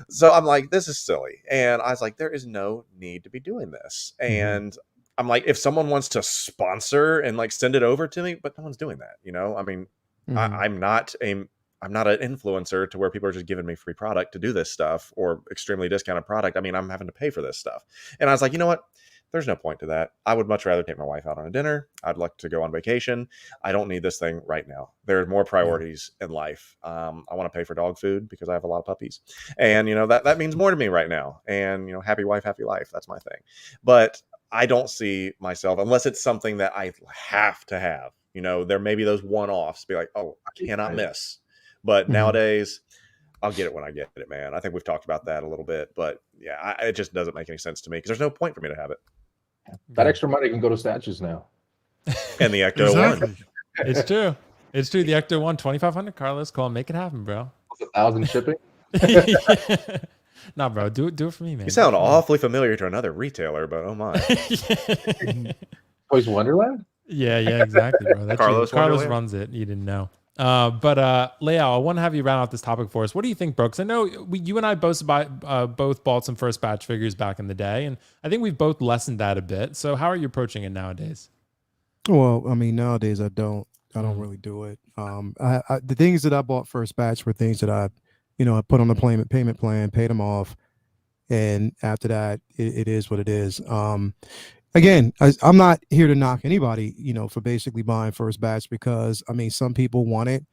So I'm like, this is silly. And I was like, there is no need to be doing this. And I'm like, if someone wants to sponsor and like send it over to me, but no one's doing that. I mean, I'm not an influencer to where people are just giving me free product to do this stuff, or extremely discounted product. I mean, I'm having to pay for this stuff. And I was like, you know what? There's no point to that. I would much rather take my wife out on a dinner. I'd like to go on vacation. I don't need this thing right now. There are more priorities in life. I want to pay for dog food because I have a lot of puppies. And, that means more to me right now. And, happy wife, happy life. That's my thing. But I don't see myself, unless it's something that I have to have. There may be those one-offs, be like, oh, I cannot miss. But nowadays, I'll get it when I get it, man. I think we've talked about that a little bit. But yeah, it just doesn't make any sense to me because there's no point for me to have it. That extra money can go to statues now. And the Ecto One. It's true. It's true. The Ecto One, 2,500. Carlos, call and make it happen, bro. 1,000 shipping. Nah, bro. Do it for me, man. You sound awfully familiar to another retailer, but oh my. Toys Wonderland? Yeah, exactly, bro. That's Carlos runs it. You didn't know. But Lael, I want to have you round out this topic for us. What do you think, Brooks? I know you and I both bought some first batch figures back in the day, and I think we've both lessened that a bit. So how are you approaching it nowadays? Well, I mean, nowadays I don't really do it. The things that I bought first batch were things that I put on the payment plan, paid them off, and after that, it is what it is. Again, I'm not here to knock anybody, for basically buying first batch, because I mean, some people want it.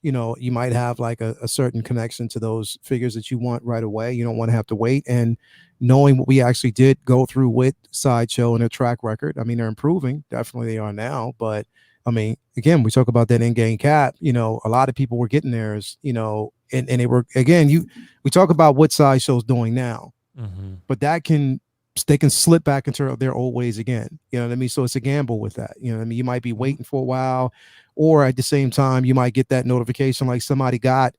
You might have like a certain connection to those figures that you want right away. You don't want to have to wait. And knowing what we actually did go through with Sideshow and their track record, I mean, they're improving. Definitely they are now. But I mean, again, we talk about that in-game cap, a lot of people were getting theirs, and they were, again, we talk about what Sideshow's doing now, but they can slip back into their old ways again. You know what I mean? So it's a gamble with that. You know what I mean? You might be waiting for a while, or at the same time, you might get that notification like somebody got,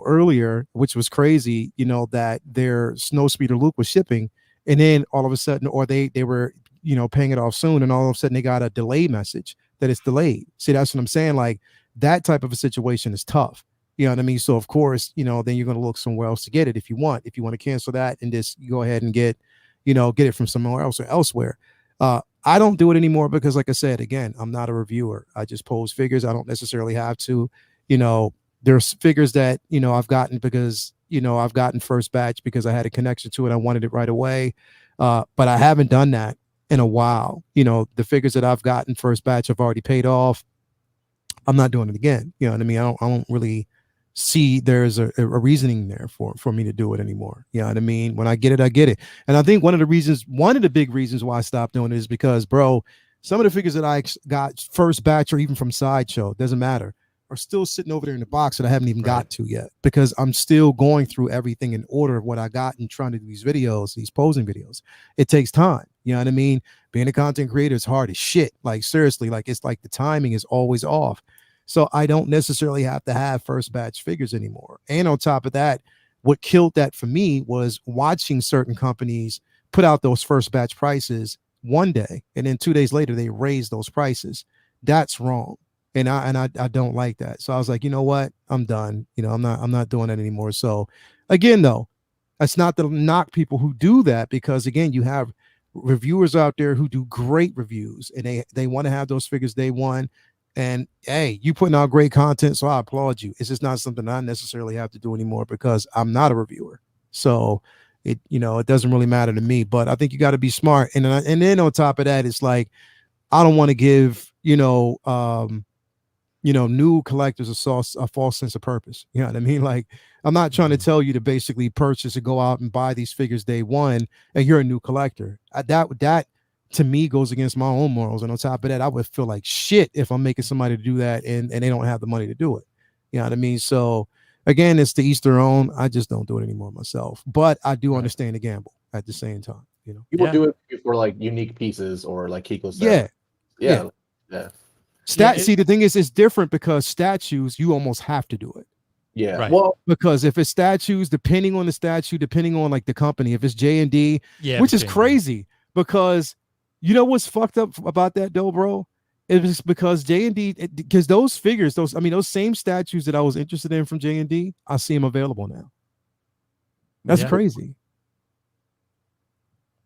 earlier, which was crazy, that their Snowspeeder Luke was shipping. And then all of a sudden, or they were, paying it off soon. And all of a sudden they got a delay message that it's delayed. See, that's what I'm saying. Like that type of a situation is tough. You know what I mean? So of course, then you're going to look somewhere else to get it. If you want to cancel that and just go ahead and get it from somewhere else or elsewhere. I don't do it anymore because, like I said, again, I'm not a reviewer. I just post figures. I don't necessarily have to, there's figures that, I've gotten because, I've gotten first batch because I had a connection to it. I wanted it right away. But I haven't done that in a while. The figures that I've gotten first batch have already paid off. I'm not doing it again. You know what I mean? I don't really see there's a reasoning there for me to do it anymore. You know what I mean? When I get it, I get it. And I think one of the big reasons why I stopped doing it is because, bro, Some of the figures that I got first batch or even from Sideshow, doesn't matter, are still sitting over there in the box that I haven't even got to yet, because I'm still going through everything in order of what I got and trying to do these videos, these posing videos. It takes time. You know what I mean? Being a content creator is hard as shit. Like, seriously, like, it's like the timing is always off. So I don't necessarily have to have first batch figures anymore. And on top of that, what killed that for me was watching certain companies put out those first batch prices one day, and then 2 days later they raise those prices. That's wrong. And I don't like that. So I was like, you know what? I'm done. You know, I'm not doing that anymore. So again, though, that's not to knock people who do that, because again, you have reviewers out there who do great reviews, and they want to have those figures day one. And hey, you putting out great content, so I applaud you. It's just not something I necessarily have to do anymore, because I'm not a reviewer. So it doesn't really matter to me. But I think you got to be smart. And then on top of that, it's like, I don't want to give new collectors a false sense of purpose. You know what I mean? Like, I'm not trying to tell you to basically purchase and go out and buy these figures day one and you're a new collector. That to me goes against my own morals. And on top of that, I would feel like shit if I'm making somebody to do that and they don't have the money to do it. You know what I mean? So again, it's to each their own. I just don't do it anymore myself. But I do understand the gamble at the same time. You know, people do it for like unique pieces or like Kiko said. Yeah. See, the thing is, it's different because statues, you almost have to do it. Yeah. Right. Well, because if it's statues, depending on the statue, depending on like the company, if it's J&D, which is crazy, because you know what's fucked up about that though, bro? It was because J&D, because those figures, those same statues that I was interested in from J&D, I see them available now. That's crazy.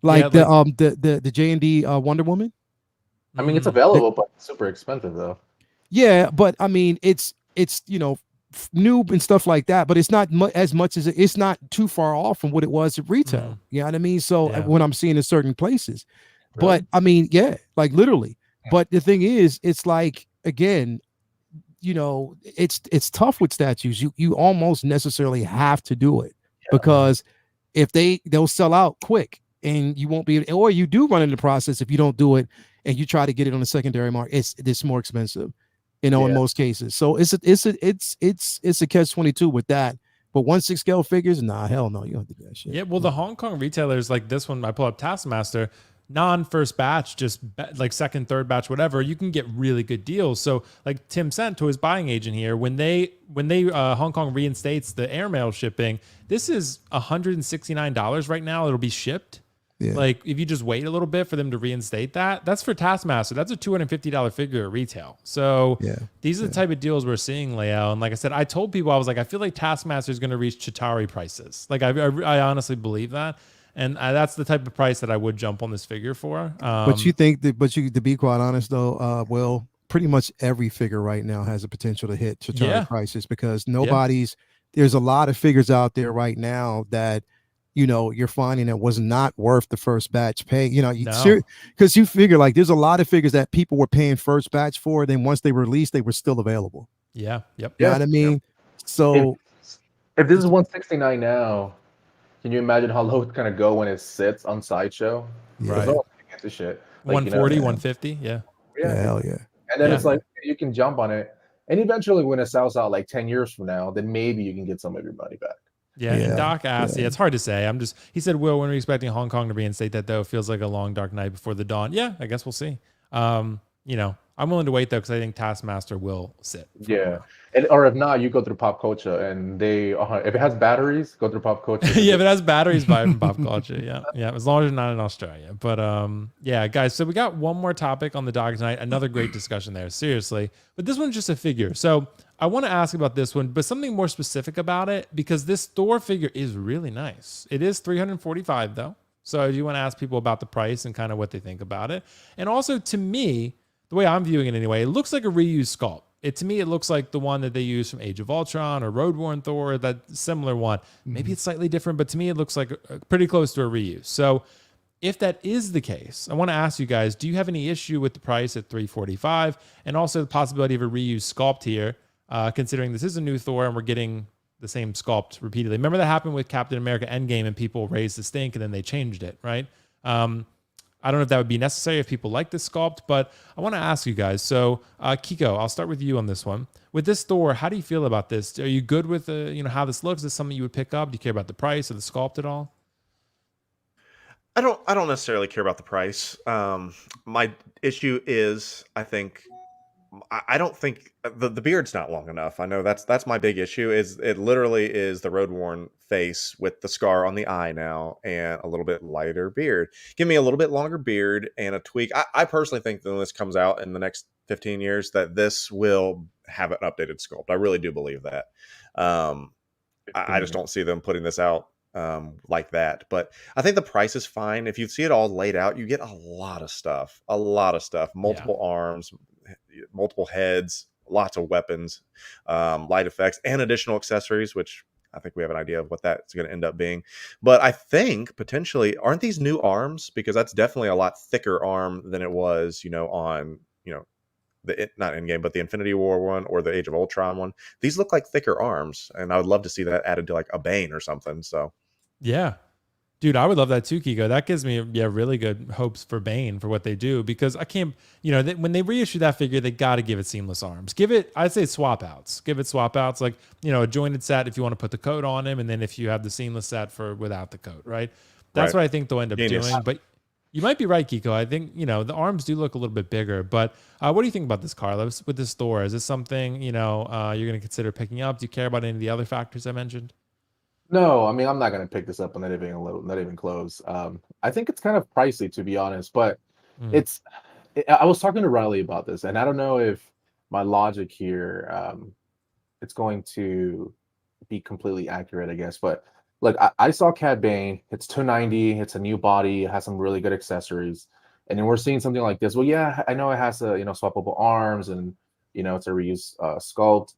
Like the J&D Wonder Woman. I mean, it's available, but it's super expensive though. Yeah, but I mean, it's noob and stuff like that, but it's not as much as it's not too far off from what it was at retail. You know what I mean? So when I'm seeing in certain places, but I mean, like literally. But the thing is, it's like, again, it's tough with statues. You almost necessarily have to do it because if they'll sell out quick and you won't be, or you do run into the process if you don't do it and you try to get it on the secondary market, it's more expensive, in most cases. So it's a catch-22 with that. But 1/6 scale figures, nah, hell no, you don't do that shit. Yeah, well, the Hong Kong retailers like this one, I pull up Taskmaster, non-first batch, just like second, third batch, whatever, you can get really good deals. So like Tim sent to his buying agent here, when they Hong Kong reinstates the airmail shipping, this is $169 right now. It'll be shipped. Yeah. Like if you just wait a little bit for them to reinstate that's for Taskmaster. That's a $250 figure at retail. So these are the type of deals we're seeing, Leo. And like I said, I told people, I was like, I feel like Taskmaster is going to reach Chitauri prices. Like I honestly believe that. And that's the type of price that I would jump on this figure for. But you think that, to be quite honest though, Will, pretty much every figure right now has a potential to hit Chitauri prices, because there's a lot of figures out there right now that, you're finding that was not worth the first batch pay. Because you figure like there's a lot of figures that people were paying first batch for. Then once they were released, they were still available. Yeah. Yep. You know what I mean? Yep. So if this is 169 now, can you imagine how low it's gonna go when it sits on Sideshow? Right. Get the shit. Like, 140, 150. Yeah. Hell yeah. And then it's like you can jump on it, and eventually when it sells out like 10 years from now, then maybe you can get some of your money back. Yeah, and Doc asked, it's hard to say. He said, Will, when are we expecting Hong Kong to reinstate that, though? It feels like a long, dark night before the dawn. Yeah, I guess we'll see. I'm willing to wait, though, because I think Taskmaster will sit. Yeah. Or if not, you go through Pop Culture, and if it has batteries, go through Pop Culture. Yeah, if it has batteries, buy it from Pop Culture. Yeah, as long as you're not in Australia. But guys, so we got one more topic on the dock tonight. Another great discussion there, seriously. But this one's just a figure. So I want to ask about this one, but something more specific about it, because this Thor figure is really nice. It is $345 though. So I do want to ask people about the price and kind of what they think about it. And also, to me, the way I'm viewing it anyway, it looks like a reused sculpt. To me, it looks like the one that they use from Age of Ultron or Road Worn Thor, that similar one. Maybe it's slightly different, but to me, it looks like pretty close to a reuse. So if that is the case, I want to ask you guys, do you have any issue with the price at $345 and also the possibility of a reused sculpt here, considering this is a new Thor and we're getting the same sculpt repeatedly? Remember that happened with Captain America Endgame and people raised the stink and then they changed it, right? I don't know if that would be necessary if people like this sculpt, but I want to ask you guys. So, Kiko, I'll start with you on this one. With this Thor, how do you feel about this? Are you good with how this looks? Is this something you would pick up? Do you care about the price or the sculpt at all? I don't necessarily care about the price. My issue is, I think I don't think the beard's not long enough. I know that's my big issue. Is it literally is the road worn face with the scar on the eye now and a little bit lighter beard. Give me a little bit longer beard and a tweak. I personally think that when this comes out in the next 15 years, that this will have an updated sculpt. I really do believe that. I just don't see them putting this out like that. But I think the price is fine. If you see it all laid out, you get a lot of stuff, multiple arms, multiple heads, lots of weapons, light effects, and additional accessories, which I think we have an idea of what that's going to end up being. But I think potentially, aren't these new arms? Because that's definitely a lot thicker arm than it was, on, the not Endgame, but the Infinity War one or the Age of Ultron one. These look like thicker arms, and I would love to see that added to like a Bane or something. So, yeah. Dude, I would love that too, Kiko. That gives me really good hopes for Bane for what they do, because I can't, when they reissue that figure, they got to give it seamless arms. Give it, I'd say swap outs. Give it swap outs, like, a jointed set if you want to put the coat on him, and then if you have the seamless set for without the coat, right? That's what I think they'll end up doing. But you might be right, Kiko. I think, the arms do look a little bit bigger. But what do you think about this, Carlos, with this Thor? Is this something, you're going to consider picking up? Do you care about any of the other factors I mentioned? No, I mean, I'm not going to pick this up on not even close. I think it's kind of pricey, to be honest, but I was talking to Riley about this, and I don't know if my logic here, it's going to be completely accurate, I guess. But look, I saw Cad Bane. It's $290. It's a new body. It has some really good accessories. And then we're seeing something like this. Well, yeah, I know it has swappable arms, and it's a reuse sculpt.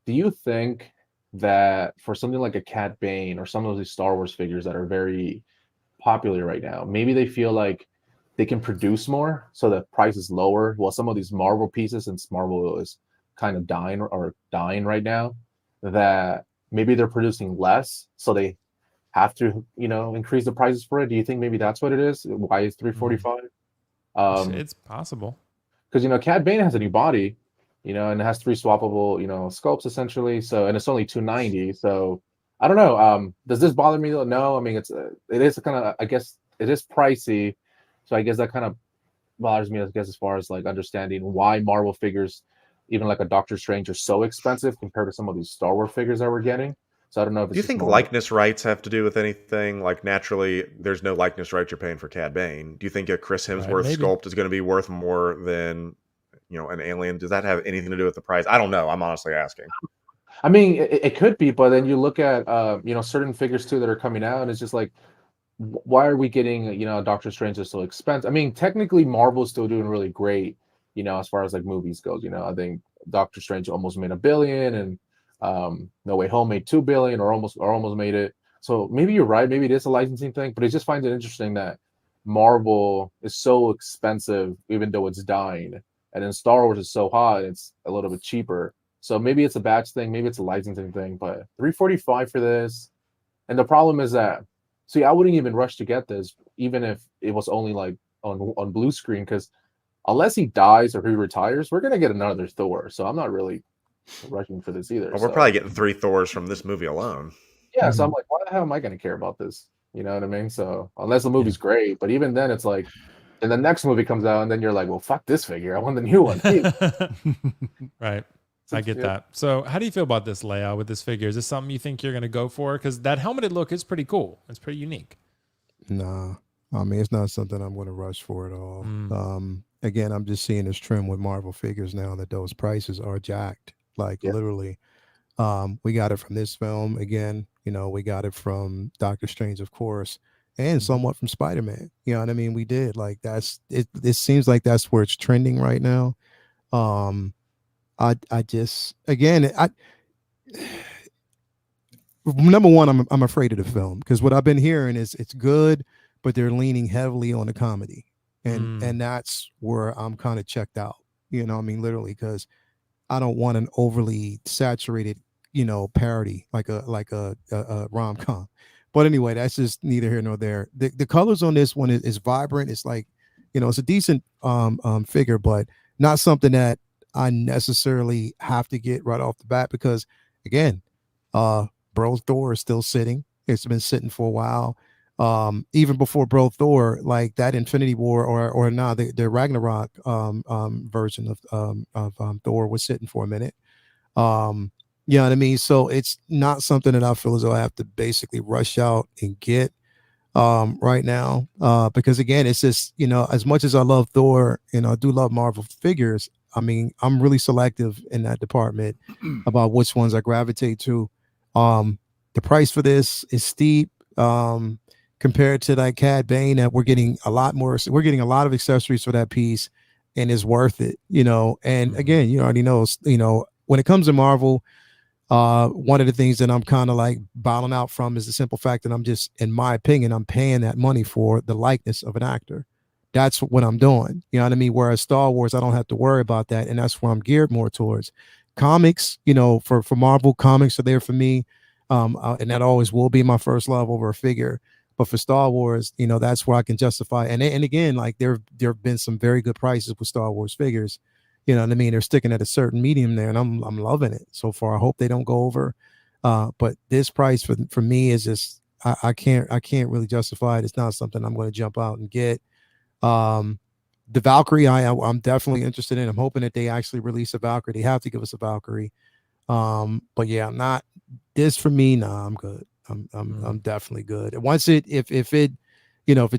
Do you think that for something like a Cad Bane or some of these Star Wars figures that are very popular right now, maybe they feel like they can produce more so the price is lower? Well, some of these Marvel pieces, since Marvel is kind of dying right now, that maybe they're producing less, so they have to increase the prices for it. Do you think maybe that's what it is? Why is $345? It's possible, because Cad Bane has a new body, and it has 3 swappable, sculpts essentially. So, and it's only $290. So, I don't know. Does this bother me though? No. I mean, it is kind of, I guess, it is pricey. So, I guess that kind of bothers me, I guess, as far as like understanding why Marvel figures, even like a Doctor Strange, are so expensive compared to some of these Star Wars figures that we're getting. So, I don't know if it's do you think likeness rights have to do with anything? Like, naturally, there's no likeness rights you're paying for Cad Bane. Do you think a Chris Hemsworth sculpt is going to be worth more than an alien? Does that have anything to do with the price? I don't know. I'm honestly asking. I mean, it could be, but then you look at certain figures too that are coming out, and it's just like, why are we getting Doctor Strange is so expensive? I mean, technically Marvel's still doing really great, as far as like movies goes. I think Doctor Strange almost made $1 billion, and No Way Home made $2 billion, or almost made it. So maybe you're right. Maybe it is a licensing thing, but I just find it interesting that Marvel is so expensive, even though it's dying. And then Star Wars is so hot, it's a little bit cheaper. So maybe it's a batch thing, maybe it's a licensing thing, but $345 for this. And the problem is that, see, I wouldn't even rush to get this, even if it was only like on blue screen, because unless he dies or he retires, we're gonna get another Thor. So I'm not really rushing for this either. Well, we're probably getting 3 Thors from this movie alone. Yeah, so I'm like, why the hell am I gonna care about this? You know what I mean? So unless the movie's great, but even then it's like, and the next movie comes out, and then you're like, well, fuck this figure. I want the new one. Right. I get that. So how do you feel about this layout with this figure? Is this something you think you're going to go for? Because that helmeted look is pretty cool. It's pretty unique. Nah. I mean, it's not something I'm going to rush for at all. Again, I'm just seeing this trend with Marvel figures now that those prices are jacked. Like literally. We got it from this film. Again, we got it from Doctor Strange, of course, and somewhat from Spider-Man. You know what I mean? We did. Like, that's it. It seems like that's where it's trending right now. I just, again, number one, I'm afraid of the film, because what I've been hearing is it's good, but they're leaning heavily on the comedy, and that's where I'm kind of checked out. I mean, literally, because I don't want an overly saturated, parody like a rom-com. But anyway, that's just neither here nor there. The colors on this one is vibrant. It's like it's a decent figure, but not something that I necessarily have to get right off the bat because, again, Bro Thor is still sitting. It's been sitting for a while. Even before Bro Thor, like that Infinity War or nah, the Ragnarok version of Thor was sitting for a minute. You know what I mean? So it's not something that I feel as though I have to basically rush out and get right now. Because again, it's just, as much as I love Thor and I do love Marvel figures, I mean, I'm really selective in that department about which ones I gravitate to. The price for this is steep. Compared to like Cad Bane, that we're getting a lot of accessories for that piece, and it's worth it, and again, you already know, when it comes to Marvel, one of the things that I'm kind of like bowing out from is the simple fact that I'm just, in my opinion, I'm paying that money for the likeness of an actor. That's what I'm doing. You know what I mean? Whereas Star Wars, I don't have to worry about that. And that's where I'm geared more towards. Comics, for Marvel, comics are there for me. And that always will be my first love over a figure. But for Star Wars, that's where I can justify. And again, like there have been some very good prices with Star Wars figures. You know what I mean? They're sticking at a certain medium there, and I'm loving it so far. I hope they don't go over. But this price for me is just I can't really justify it. It's not something I'm going to jump out and get. The Valkyrie, I'm definitely interested in. I'm hoping that they actually release a Valkyrie. They have to give us a Valkyrie. But yeah, I'm not this for me. Nah, I'm good. I'm definitely good. And once if it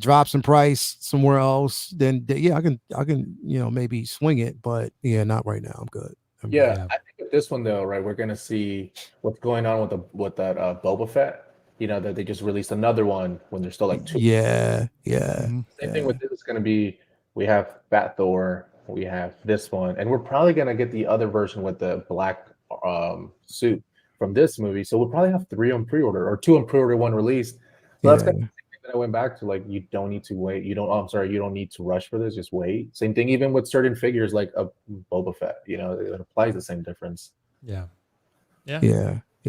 drops in price somewhere else, then yeah, I can maybe swing it. But yeah, not right now. I'm good. I think with this one though, right, we're gonna see what's going on with that Boba Fett. That they just released another one when there's still like two. Yeah. Same thing with this is gonna be. We have Fat Thor. We have this one, and we're probably gonna get the other version with the black suit from this movie. So we'll probably have 3 on pre-order or 2 on pre-order, 1 released. So that's kind of the thing that I went back to. Like, you don't need to wait. You don't need to rush for this. Just wait. Same thing even with certain figures like a Boba Fett. It applies the same difference. Yeah.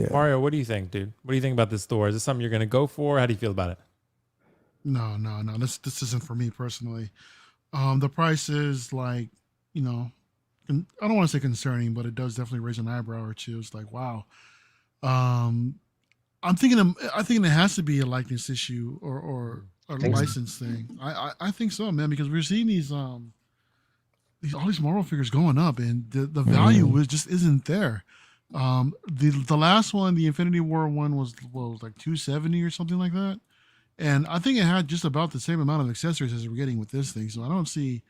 Mario, what do you think, dude? What do you think about this Thor? Is this something you're going to go for? How do you feel about it? No. This isn't for me personally. The price is like, I don't want to say concerning, but it does definitely raise an eyebrow or two. It's like, wow. I think it has to be a likeness issue or a license thing. I think so, man, because we're seeing all these Marvel figures going up, and the value just isn't there. The last one, the Infinity War one, was like $270 or something like that, and I think it had just about the same amount of accessories as we're getting with this thing. So I don't see.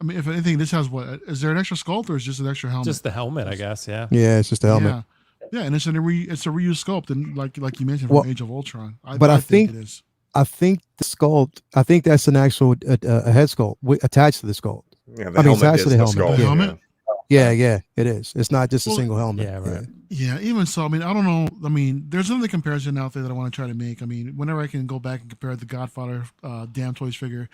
I mean, if anything, this has what? Is there an extra sculpt or is just an extra helmet? Just the helmet, I guess. Yeah. Yeah, it's just the helmet. Yeah, and it's a reused sculpt, and like you mentioned from Age of Ultron. I think it is. I think the sculpt. I think that's an actual a head sculpt attached to the sculpt. Yeah, attached to the helmet. The helmet. Yeah, it is. It's not just a single helmet. Yeah, right. Yeah, even so, I mean, I don't know. I mean, there's another comparison out there that I want to try to make. I mean, whenever I can go back and compare the Godfather Damn Toys figure,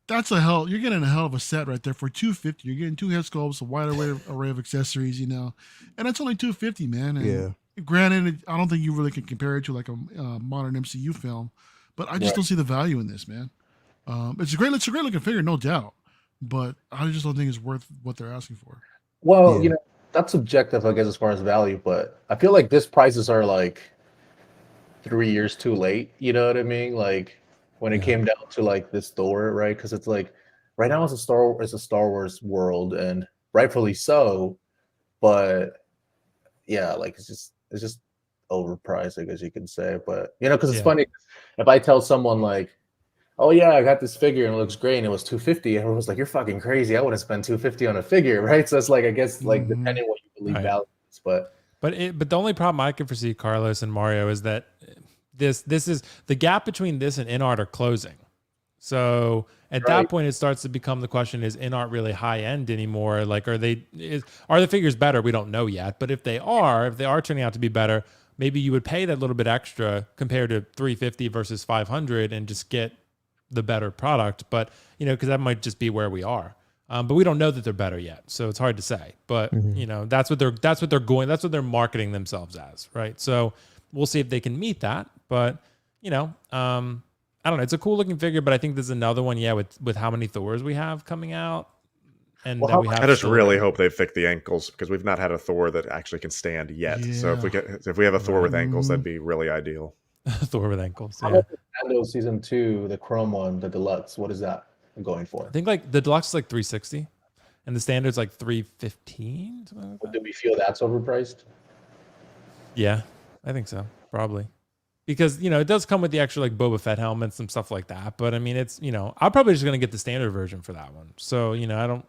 you're getting a hell of a set right there for $250. You're getting 2 head sculpts, a wide array of accessories, and that's only $250, man. And granted, I don't think you really can compare it to like a modern MCU film, but I just don't see the value in this, man. It's a great looking figure, no doubt, but I just don't think it's worth what they're asking for. Well, that's subjective, I guess, as far as value, but I feel like this prices are like 3 years too late. You know what I mean? Like, when it came down to like this Thor, right? Because it's like right now it's a Star Wars world, and rightfully so. But yeah, like it's just overpriced, I guess you could say. But because it's funny if I tell someone like, "Oh yeah, I got this figure and it looks great," and it was $250, everyone's like, "You're fucking crazy! I wouldn't spend $250 on a figure, right?" So it's like, I guess, like depending on what you believe value is, but the only problem I could foresee, Carlos and Mario, is that this is the gap between this and Inart are closing. So at that point, it starts to become the question: is Inart really high end anymore? Like, are the figures better? We don't know yet. But if they are turning out to be better, maybe you would pay that little bit extra compared to $350 versus $500 and just get the better product. But because that might just be where we are. But we don't know that they're better yet, so it's hard to say. But that's what they're marketing themselves as, right? So we'll see if they can meet that. But I I don't know. It's a cool looking figure, but I think there's another one. Yeah, with how many Thors we have coming out, and Well, that we have. I just still- really hope they fix the ankles because we've not had a Thor that actually can stand yet. So if we have a Thor with ankles, that'd be really ideal. Thor with ankles. How Yeah. about the Mando season 2, the Chrome one, the deluxe? What is that going for? I think like the deluxe is like 360, and the standard's like 315. Something like that. Do we feel that's overpriced? Yeah, I think so. Probably. Because, you know, it does come with the extra like Boba Fett helmets and stuff like that. But I mean, it's, you know, I'm probably just going to get the standard version for that one. So, you know, I don't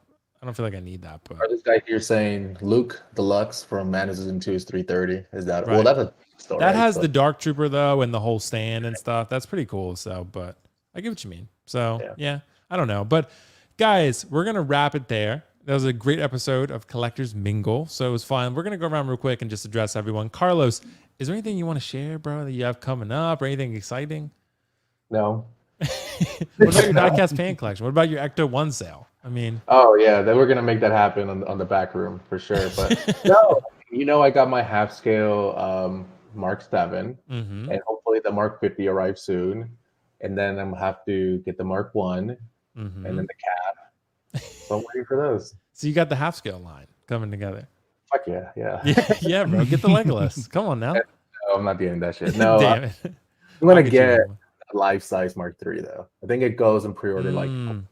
feel like I need that. But Or this guy here saying Luke Deluxe from Mando season 2 is 330. Is that Right. well? That's a story. that has the Dark Trooper though, and the whole stand and stuff. That's pretty cool. So, but I get what you mean. So yeah, I don't know. But guys, we're going to wrap it there. That was a great episode of Collectors Mingle. So it was fun. We're going to go around real quick and just address everyone. Carlos, is there anything you want to share, bro, that you have coming up or anything exciting? No. What about your diecast fan collection? What about your Ecto 1 sale? I mean, Oh yeah, then we're gonna make that happen on the back room for sure. But no, you know, I got my half scale Mark 7, mhm. and hopefully the Mark 50 arrives soon. And then I'm gonna have to get the Mark 1 Mhm. and then the cap. So I'm waiting for those. So you got the half scale line coming together. Fuck yeah, yeah. Yeah, bro. Get the Legolas. Come on now. No, I'm not doing that shit. No, Damn it. I'm gonna I'll you get one. a life size Mark 3 though. I think it goes in pre-order like Mm,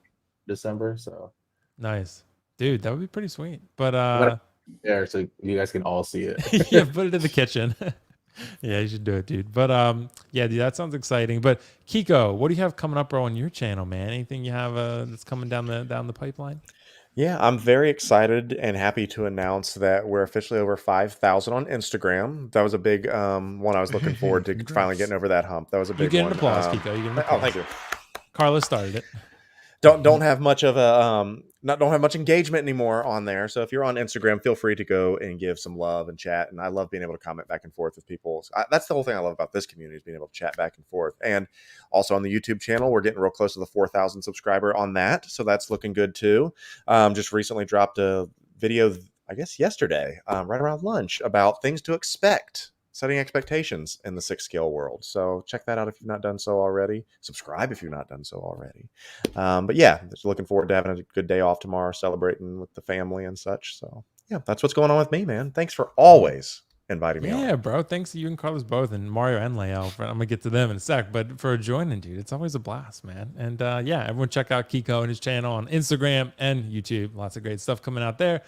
December. So nice. Dude, that would be pretty sweet. But gonna- there, so you guys can all see it. yeah, put it in the kitchen. Yeah, you should do it, dude. But yeah, dude, that sounds exciting. But Kiko, what do you have coming up, bro, on your channel, man? Anything you have that's coming down the pipeline? Yeah, I'm very excited and happy to announce that we're officially over 5,000 on Instagram. That was a big one I was looking forward to Congrats. finally getting over that hump. That was a You big get one. an applause, Kiko. You get an Oh, applause. thank you. Carlos started it. Don't have much of a don't have much engagement anymore on there. So if you're on Instagram, feel free to go and give some love and chat. And I love being able to comment back and forth with people. That's the whole thing I love about this community is being able to chat back and forth. And also on the YouTube channel, we're getting real close to the 4,000 subscriber on that. So that's looking good too. Just recently dropped a video, I guess yesterday, right around lunch about things to expect. Setting expectations in the 6-scale world. So check that out if you've not done so already. Subscribe if you've not done so already. But yeah, just looking forward to having a good day off tomorrow, celebrating with the family and such. So yeah, that's what's going on with me, man. Thanks for always inviting me Yeah, on. bro. Thanks to you and Carlos both, and Mario and Leo. I'm gonna get to them in a sec, but for joining, dude, it's always a blast, man. And yeah, everyone check out Kiko and his channel on Instagram and YouTube. Lots of great stuff coming out there.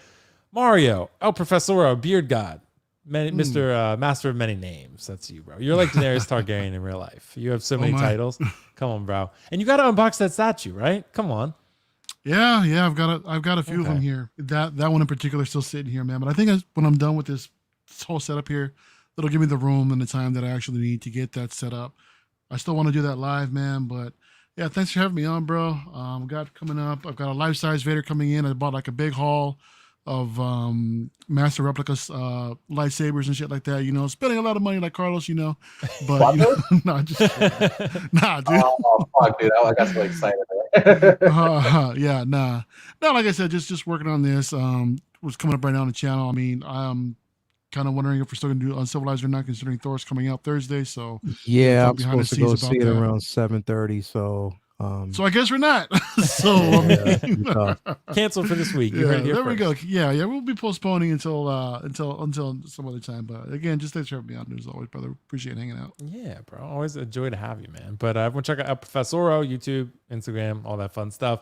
Mario, El Profesoro, Beard God, Mr. Master of Many Names. That's you, bro. You're like Daenerys Targaryen in real life. You have so many my. titles. Come on, bro. And you got to unbox that statue, right? Come on. Yeah, I've got a few of them Okay. here. That one in particular is still sitting here, man. But I think when I'm done with this whole setup here, that'll give me the room and the time that I actually need to get that set up. I still want to do that live, man. But yeah, thanks for having me on, bro. Got coming up. I've got a life size Vader coming in. I bought like a big haul of master replicas, lightsabers and shit like that. You know, spending a lot of money like Carlos, you know. But you know, nah, just nah, dude. Oh fuck, dude! I got so excited. Yeah, nah. No, like I said, just working on this. What's coming up right now on the channel. I mean, I'm kind of wondering if we're still gonna do Uncivilized or not, considering Thor's coming out Thursday. So Yeah, talk I'm behind the supposed to go scenes about see it that. around 7:30. So I guess we're not. So I mean, Canceled for this week. You yeah, heard it here there we first. go. Yeah, we'll be postponing until some other time. But again, just thanks for having me on as always, brother. Appreciate hanging out. Yeah, bro. Always a joy to have you, man. But everyone check out El Profesoro, YouTube, Instagram, all that fun stuff.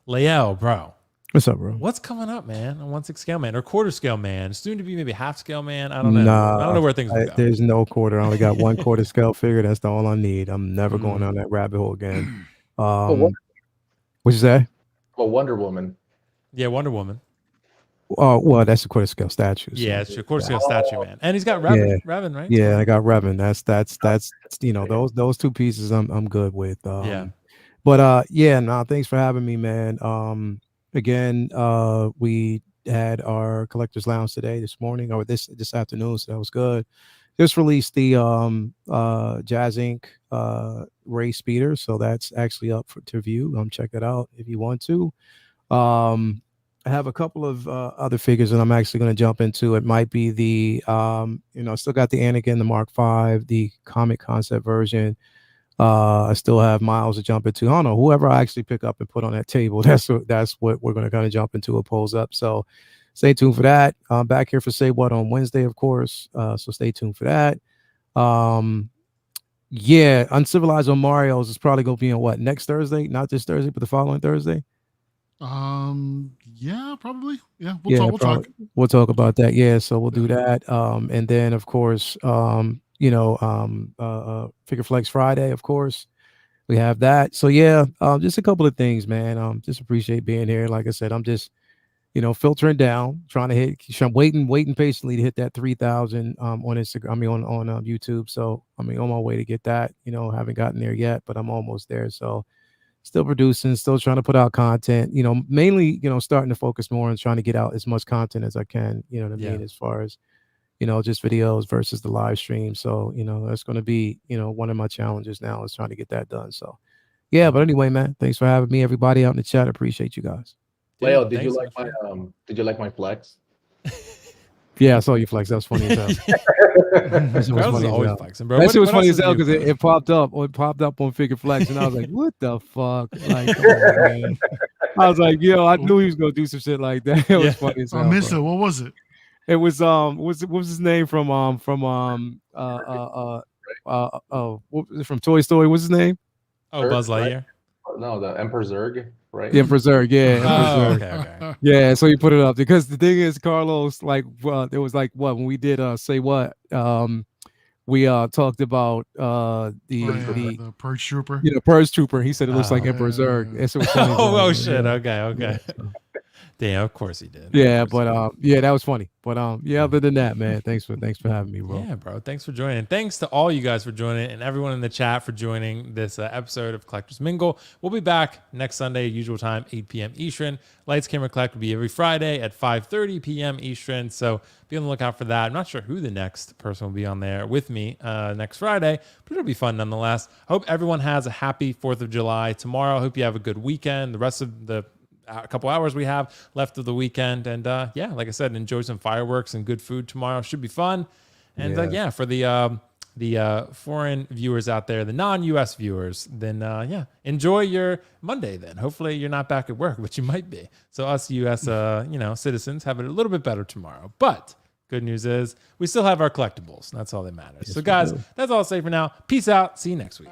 Lael, bro. what's up, bro? What's coming up, man? On 1/6 scale man or quarter scale man? Soon to be maybe half scale man. I don't know. Nah, I don't know where things will go. There's no quarter. I only got one quarter scale figure. That's all I need. I'm never going down that rabbit hole again. what- What'd you say? Well, Wonder Woman. Yeah, Wonder Woman. Oh, well, that's a quarter scale statue. so- Yeah, it's your quarter scale statue, man. And he's got Revan, Revan, right? Yeah, I got Revan. That's you know, those two pieces I'm good with. Yeah. But yeah, nah, thanks for having me, man. Again, we had our collectors lounge today, this morning, or this afternoon, so that was good. Just released the Jazz Inc. Ray Speeder, so that's actually up to view. Check it out if you want to. I have a couple of other figures that I'm actually going to jump into. It might be the still got the Anakin, the Mark V, the comic concept version. I still have miles to jump into. I don't know, whoever I actually pick up and put on that table, that's what we're going to kind of jump into a polls up. So stay tuned for that. I'm back here for Say What on Wednesday, of course. So stay tuned for that. Yeah, Uncivilized on Mario's is probably going to be on what, next Thursday? Not this Thursday, but the following Thursday. Yeah, probably. Yeah, we'll talk about that. Yeah, so we'll do that. And then of course, Figure Flex Friday, of course. We have that. So yeah, just a couple of things, man. Just appreciate being here. Like I said, I'm just, filtering down, trying to hit. I'm waiting patiently to hit that 3,000 on Instagram. I mean, on YouTube. So I mean, on my way to get that. Haven't gotten there yet, but I'm almost there. So still producing, still trying to put out content. Mainly, starting to focus more on trying to get out as much content as I can. You know what I mean? As far as just videos versus the live stream. So that's going to be one of my challenges now is trying to get that done. So yeah, but anyway, man, thanks for having me. Everybody out in the chat, appreciate you guys. Leo, did you like my flex? Yeah, I saw you flex. That was funny as hell. That shit was funny as hell. Flexing, bro. That shit was funny as hell because it popped up. It popped up on Figure Flex, and I was like, "What the fuck?" Like, come on, man. I was like, "Yo, I knew he was gonna do some shit like that." It was funny as hell. I missed it. What was it? It was what was his name from Toy Story? What's his name? Oh, Buzz Lightyear. Right? No, the Emperor Zurg, right? The Emperor Zurg, yeah. Okay. Yeah, so he put it up because the thing is, Carlos, like, it was like what when we did Say What, we talked about the Purge Trooper. Purge Trooper. He said it looks like Emperor Zurg. Oh shit. Okay. Damn, of course he did. Yeah, but yeah, that was funny. But yeah, other than that, man, thanks for having me, bro. Yeah, bro. Thanks for joining. Thanks to all you guys for joining and everyone in the chat for joining this episode of Collectors Mingle. We'll be back next Sunday, usual time, 8 p.m. Eastern. Lights, Camera, Collect will be every Friday at 5:30 p.m. Eastern. So be on the lookout for that. I'm not sure who the next person will be on there with me next Friday, but it'll be fun nonetheless. Hope everyone has a happy 4th of July tomorrow. Hope you have a good weekend. The rest of the a couple hours we have left of the weekend, and yeah, like I said, enjoy some fireworks and good food tomorrow. Should be fun. And yeah, for the foreign viewers out there, the non-US viewers, then yeah, enjoy your Monday then. Hopefully you're not back at work, but you might be. So us US citizens have it a little bit better tomorrow. But good news is we still have our collectibles. That's all that matters. Yes, so guys, that's all I'll say for now. Peace out. See you next week.